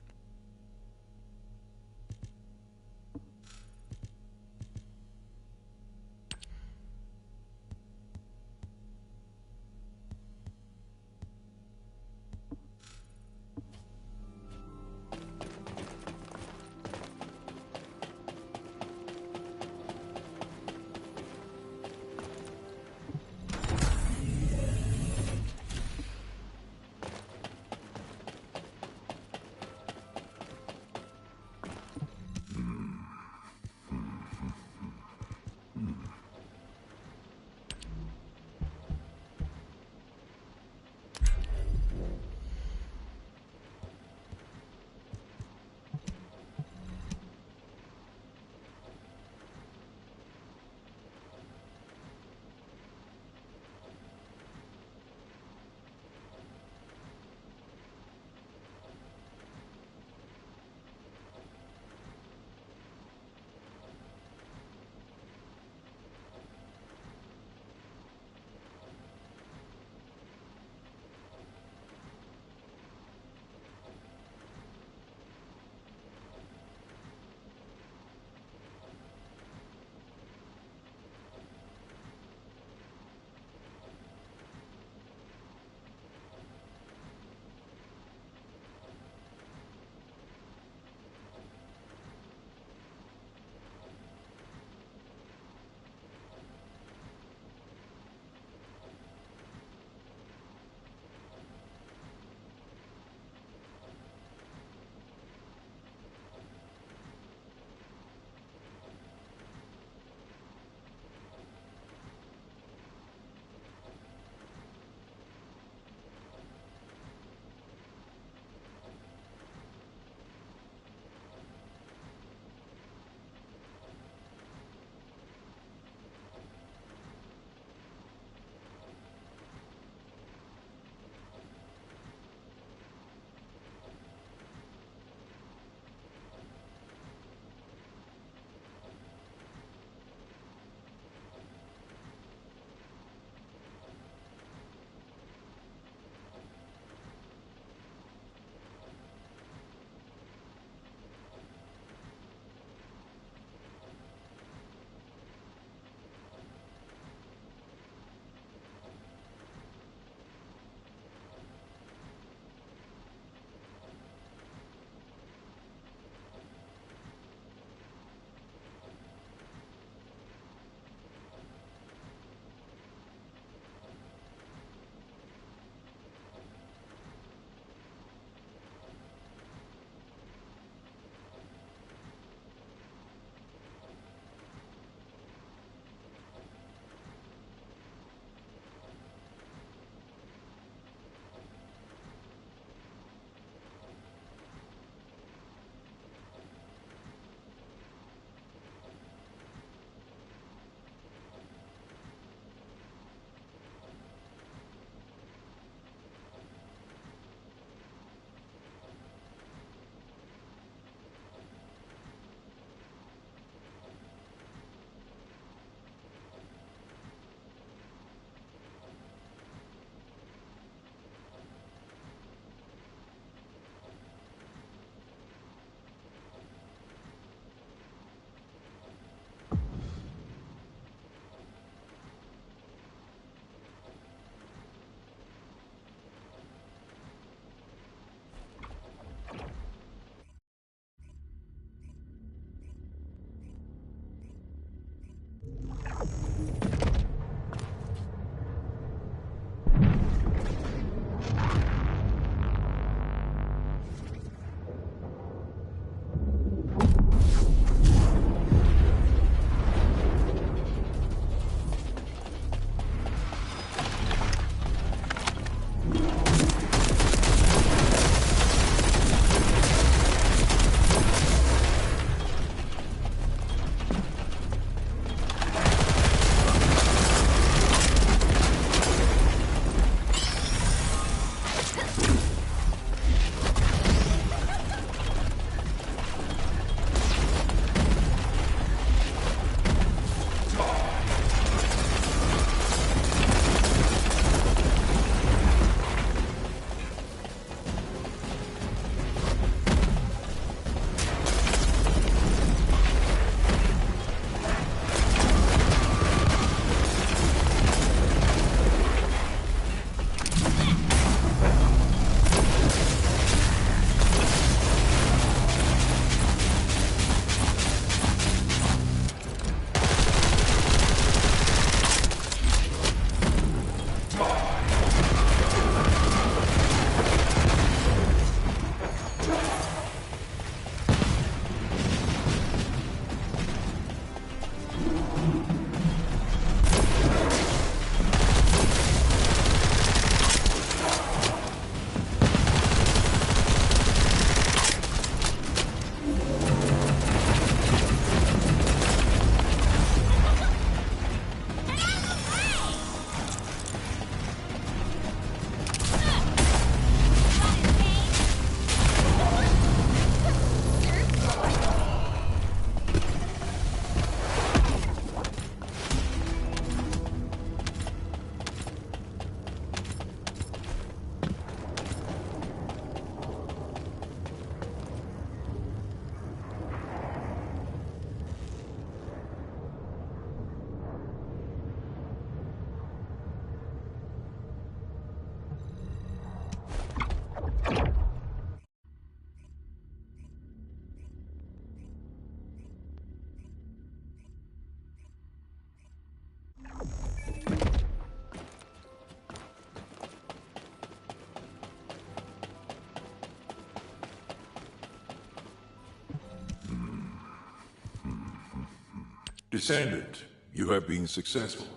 Descendant, you have been successful.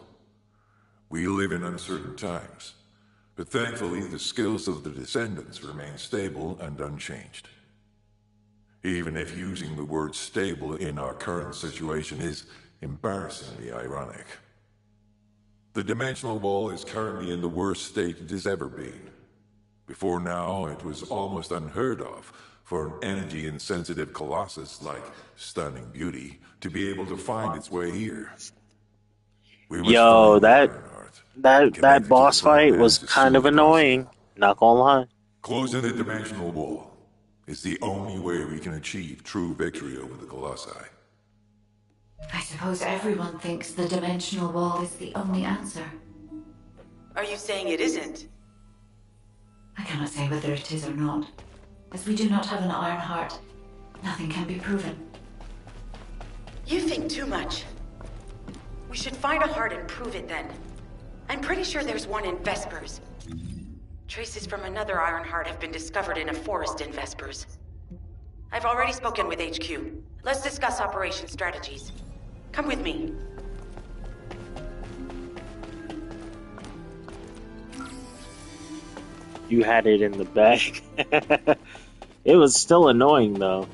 We live in uncertain times, but thankfully the skills of the Descendants remain stable and unchanged. Even if using the word stable in our current situation is embarrassingly ironic. The dimensional wall is currently in the worst state it has ever been. Before now, it was almost unheard of for an energy-insensitive colossus like Stunning Beauty to be able to find its way here. We must Yo, find the Ironheart. that boss fight was kind of annoying. Not gonna lie. Closing the dimensional wall is the only way we can achieve true victory over the Colossi. I suppose everyone thinks the dimensional wall is the only answer. Are you saying it isn't? I cannot say whether it is or not. As we do not have an iron heart, nothing can be proven. You think too much. We should find a heart and prove it then. I'm pretty sure there's one in Vespers. Traces from another iron heart have been discovered in a forest in Vespers. I've already spoken with HQ. Let's discuss operation strategies. Come with me. You had it in the bag. It was still annoying though.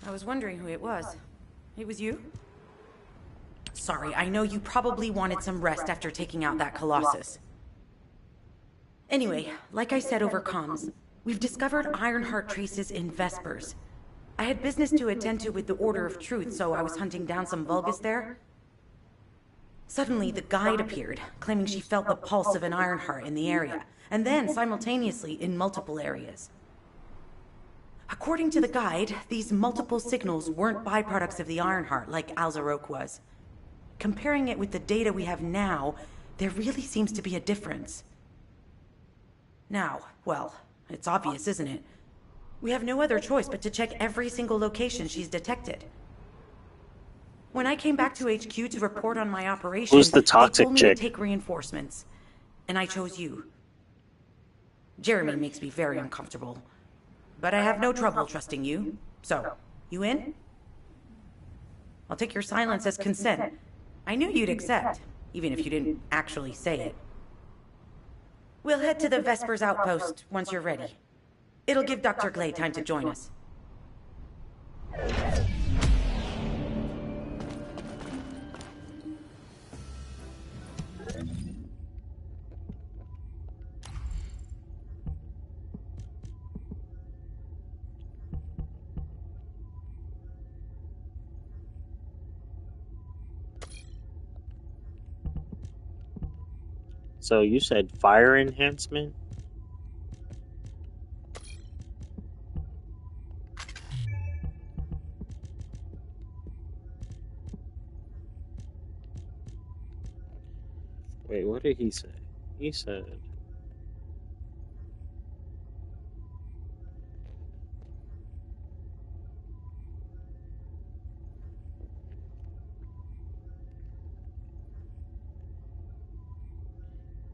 I was wondering who it was. It was you? Sorry, I know you probably wanted some rest after taking out that Colossus. Anyway, like I said over comms, we've discovered Ironheart traces in Vespers. I had business to attend to with the Order of Truth, so I was hunting down some Vulgus there. Suddenly, the guide appeared, claiming she felt the pulse of an Ironheart in the area, and then simultaneously in multiple areas. According to the guide, these multiple signals weren't byproducts of the Ironheart like Alzarok was. Comparing it with the data we have now, there really seems to be a difference. Now, well, it's obvious, isn't it? We have no other choice but to check every single location she's detected. When I came back to HQ to report on my operation, Who's the toxic they told me chick? to take reinforcements. And I chose you. Jeremy makes me very uncomfortable. But I have no trouble trusting you. So, you in? I'll take your silence as consent. I knew you'd accept, even if you didn't actually say it. We'll head to the Vespers outpost once you're ready. It'll give Dr. Glade time to join us. So you said fire enhancement? Wait, what did he say? He said...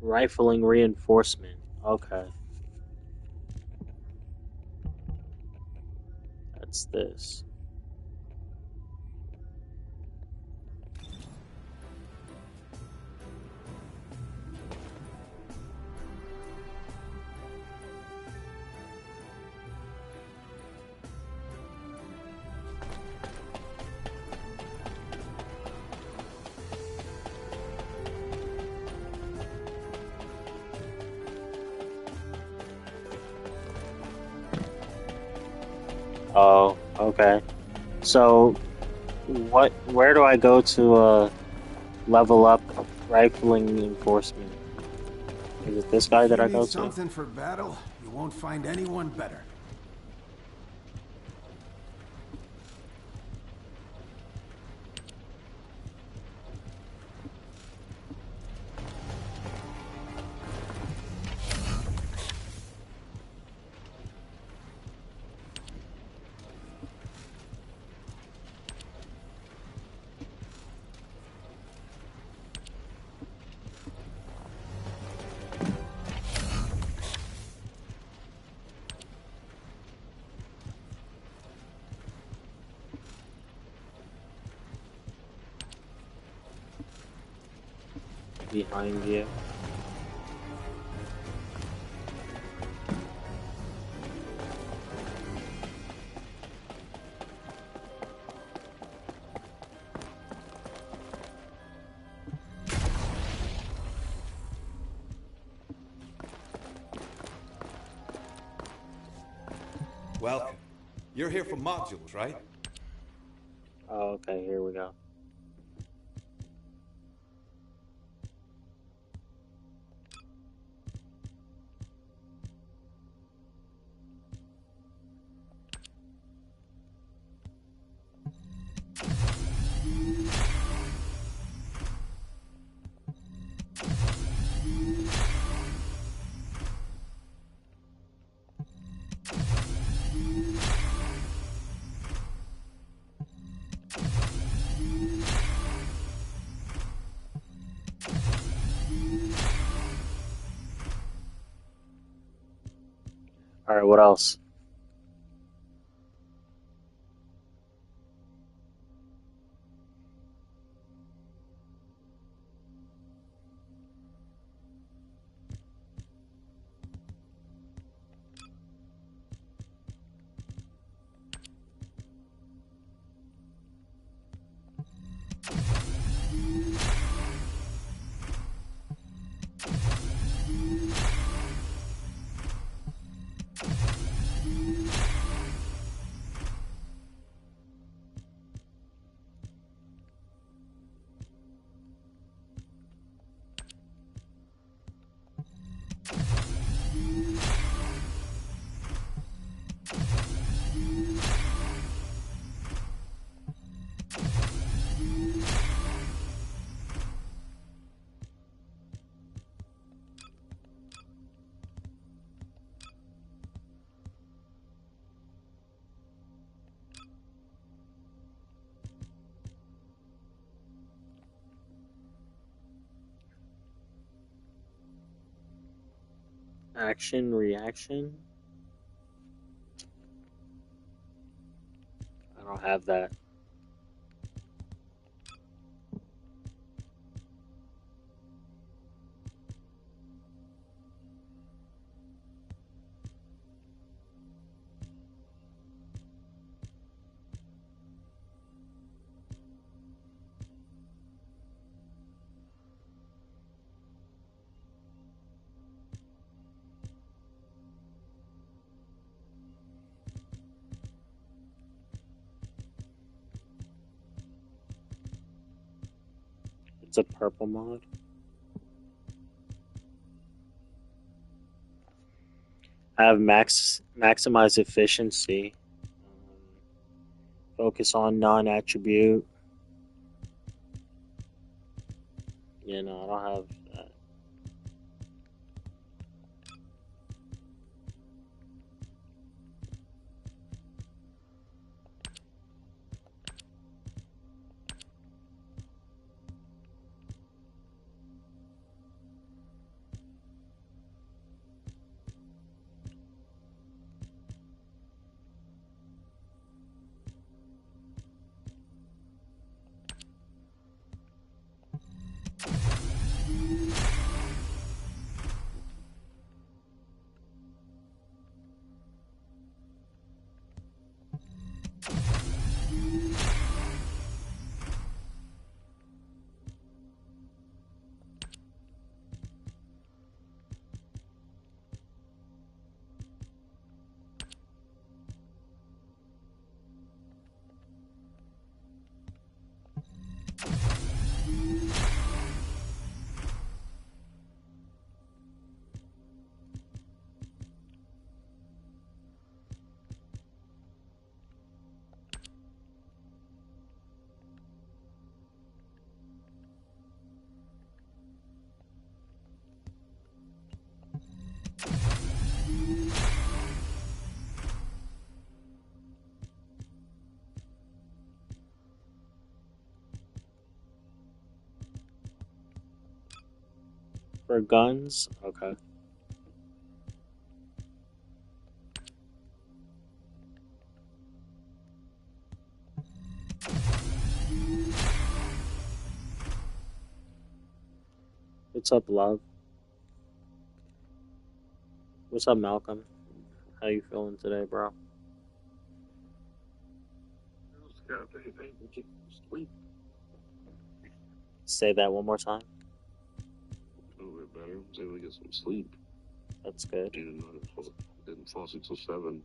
Rifling reinforcement. Okay. That's this. Oh, okay. So, where do I go to level up rifling enforcement? Is it this guy that I If you go need to? something for battle, you won't find anyone better. behind you. Welcome. You're here for modules, right? Oh, okay, here we go. All right, what else? Action, reaction? I don't have that. It's a purple mod. I have maximize efficiency. Focus on non-attribute. You know, I don't have that. For guns, okay. What's up, love? What's up, Malcolm? How you feeling today, bro? Say that one more time. A little bit better. I was able to get some sleep. That's good. Didn't fall asleep till 7.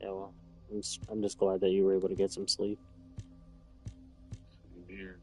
Yeah, well, I'm just glad that you were able to get some sleep. Here.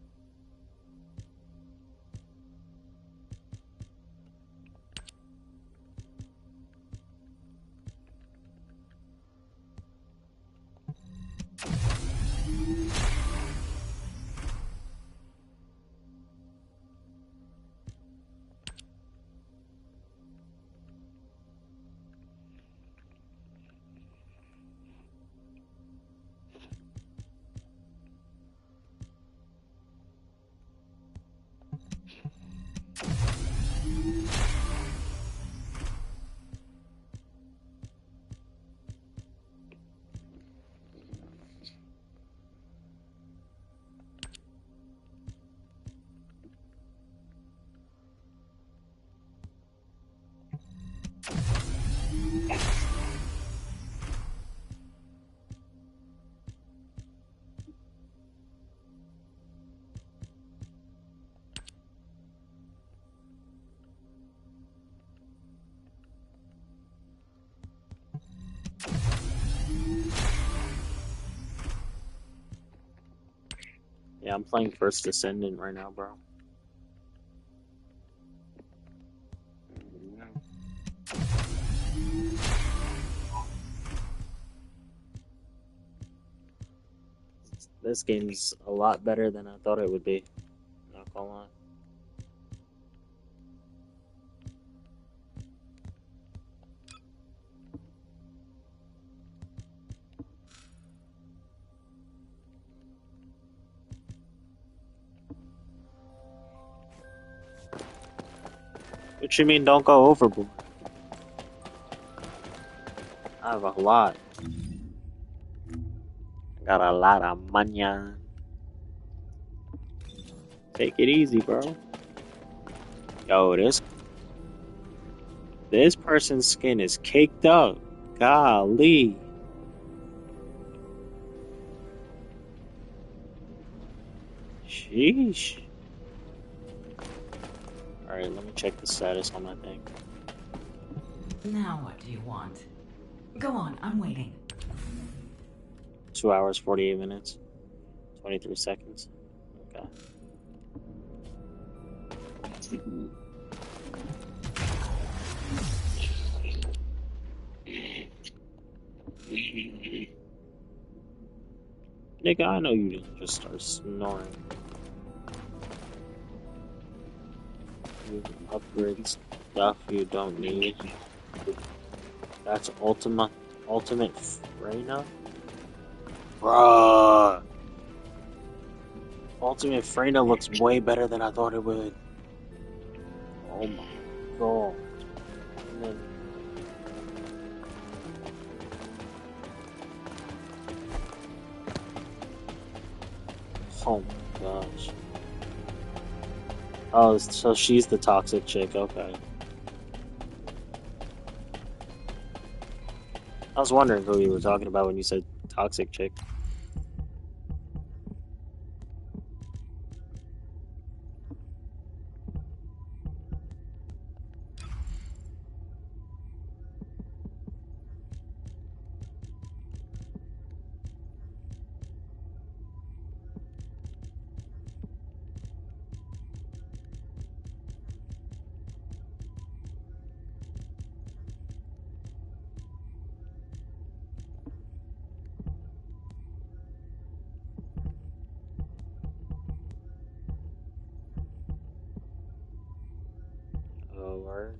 Yeah, I'm playing First Descendant right now, bro. This game's a lot better than I thought it would be. Not gonna lie. What you mean don't go overboard? I have a lot. I got a lot of money. Take it easy, bro. Yo, this person's skin is caked up. Golly. Sheesh. Alright, let me check the status on my thing. Now what do you want? Go on, I'm waiting. 2 hours, 48 minutes, 23 seconds. Okay. Nigga, I know you didn't just start snoring. You upgrade stuff you don't need. That's ultimate Freyna? Bruh! Ultimate Freyna looks way better than I thought it would. Oh my god. And then oh my gosh. Oh, so she's the toxic chick, okay. I was wondering who you were talking about when you said toxic chick. Oh, word.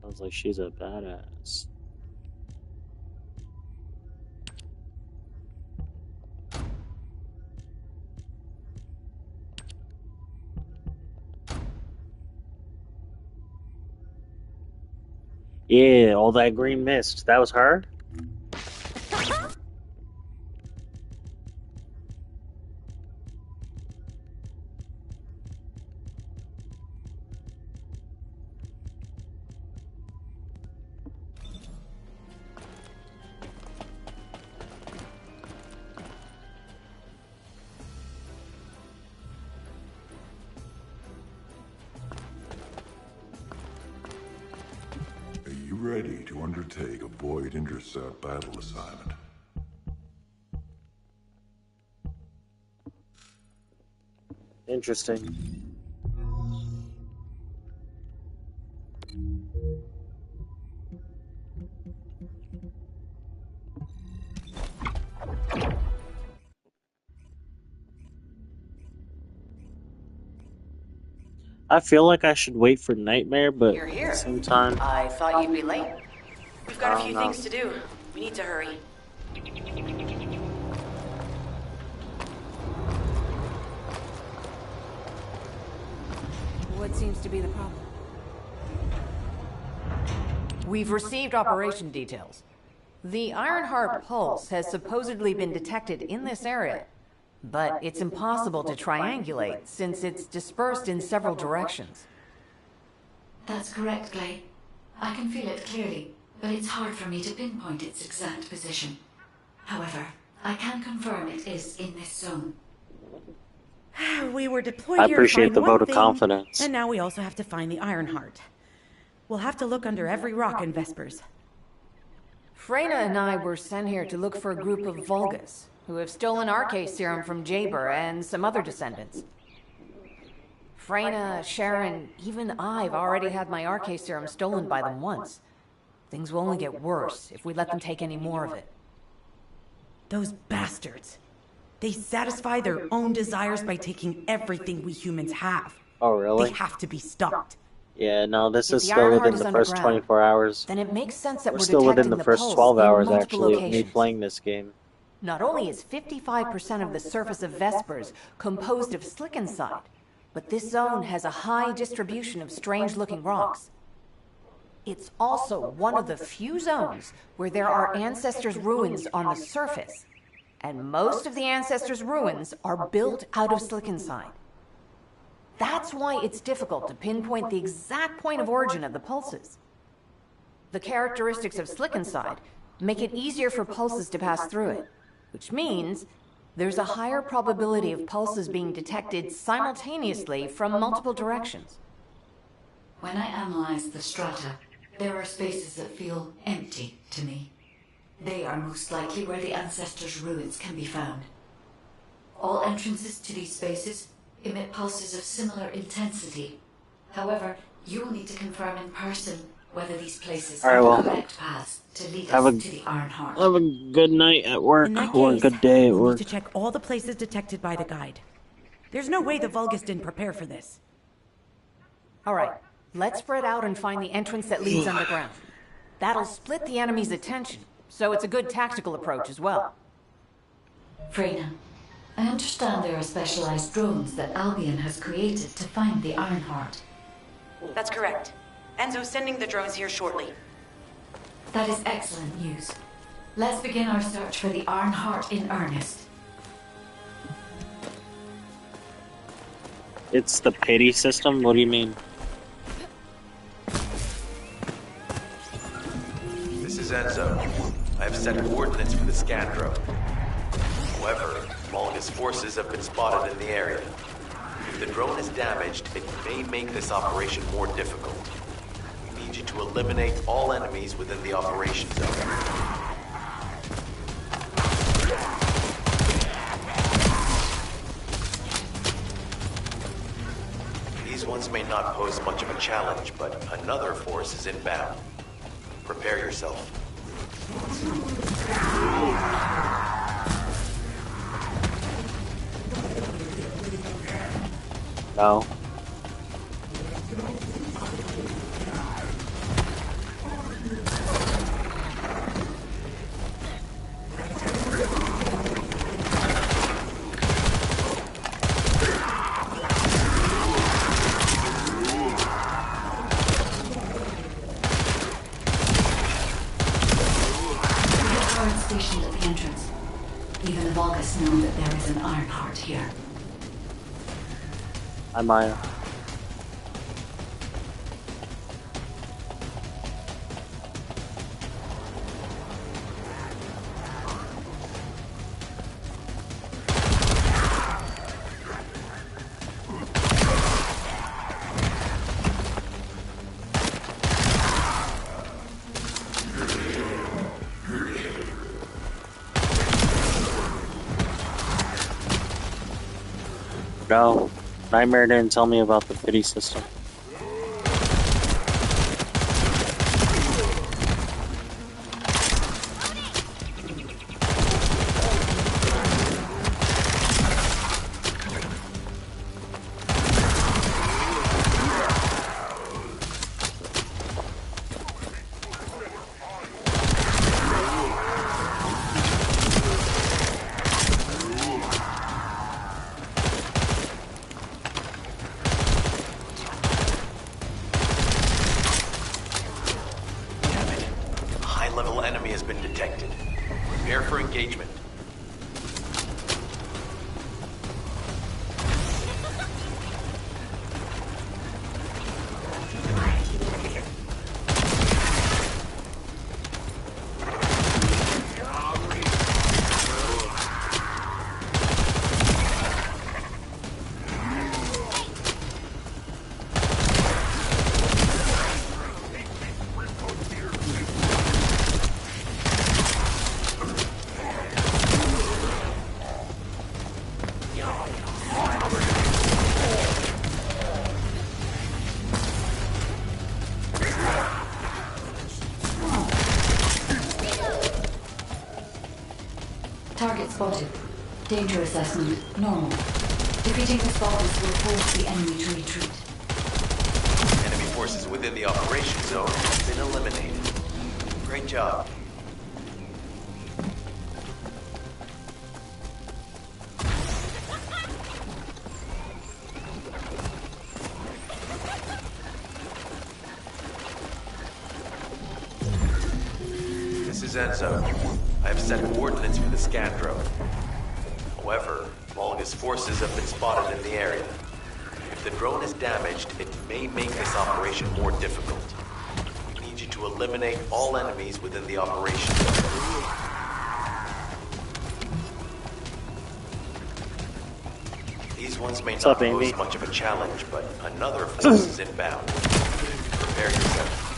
Sounds like she's a badass. Yeah, all that green mist. That was her? ready to undertake a Void Intercept battle assignment. Interesting. I feel like I should wait for Nightmare, but You're at here. the same time, I thought you'd be late. We've got I a don't few know. things to do. We need to hurry. What seems to be the problem? We've received operation details. The Ironheart pulse has supposedly been detected in this area, but it's impossible to triangulate since it's dispersed in several directions. That's correct, Clay. I can feel it clearly, but it's hard for me to pinpoint its exact position. However, I can confirm it is in this zone. We were deployed I here to appreciate find the one vote of thing, confidence. and now we also have to find the Ironheart. We'll have to look under every rock in Vespers. Freyna and I were sent here to look for a group of Vulgus, who have stolen RK serum from Jaber and some other descendants. Freyna, Sharon, even I've already had my RK serum stolen by them once. Things will only get worse if we let them take any more of it. Those bastards. They satisfy their own desires by taking everything we humans have. Oh, really? They have to be stopped. Yeah, no, this If is the still Ironheart within is the first underground, 24 hours. then it makes sense that We're we're still within detecting the the first pulse 12 in hours, multiple actually, of me locations. playing this game. Not only is 55% of the surface of Vespers composed of slickencyde, but this zone has a high distribution of strange-looking rocks. It's also one of the few zones where there are Ancestors' ruins on the surface, and most of the Ancestors' ruins are built out of slickencyde. That's why it's difficult to pinpoint the exact point of origin of the pulses. The characteristics of slickencyde make it easier for pulses to pass through it, which means there's a higher probability of pulses being detected simultaneously from multiple directions. When I analyze the strata, there are spaces that feel empty to me. They are most likely where the Ancestors' ruins can be found. All entrances to these spaces emit pulses of similar intensity. However, you will need to confirm in person whether these places are the correct paths to lead us to the Ironheart. Have a good night at work, In that or a case, good day at we'll work. need to check all the places detected by the guide. There's no way the Vulgus didn't prepare for this. All right, let's spread out and find the entrance that leads underground. That'll split the enemy's attention, so it's a good tactical approach as well. Freyna, I understand there are specialized drones that Albion has created to find the Ironheart. That's correct. Enzo's sending the drones here shortly. That is excellent news. Let's begin our search for the Ironheart in earnest. It's the pity system? What do you mean? This is Enzo. I have set coordinates for the scan drone. However, Vulgus forces have been spotted in the area. If the drone is damaged, it may make this operation more difficult. We need you to eliminate all enemies within the operation zone. These ones may not pose much of a challenge, but another force is inbound. Prepare yourself. No. Stationed at the entrance. Even the Vulgus know that there is an Ironheart here. Hi, Maya. go. Nightmare didn't tell me about the pity system. High-level enemy has been detected. Prepare for engagement. Target spotted. Danger assessment, normal. Defeating the spotters will force the enemy to retreat. Enemy forces within the operation zone have been eliminated. Great job. This is Enzo. I have set coordinates for the scan drone. However, Volga's forces have been spotted in the area. If the drone is damaged, it may make this operation more difficult. We need you to eliminate all enemies within the operation. These ones may not pose much of a challenge, but another force is inbound. Prepare yourself.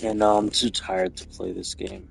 And no, I'm too tired to play this game.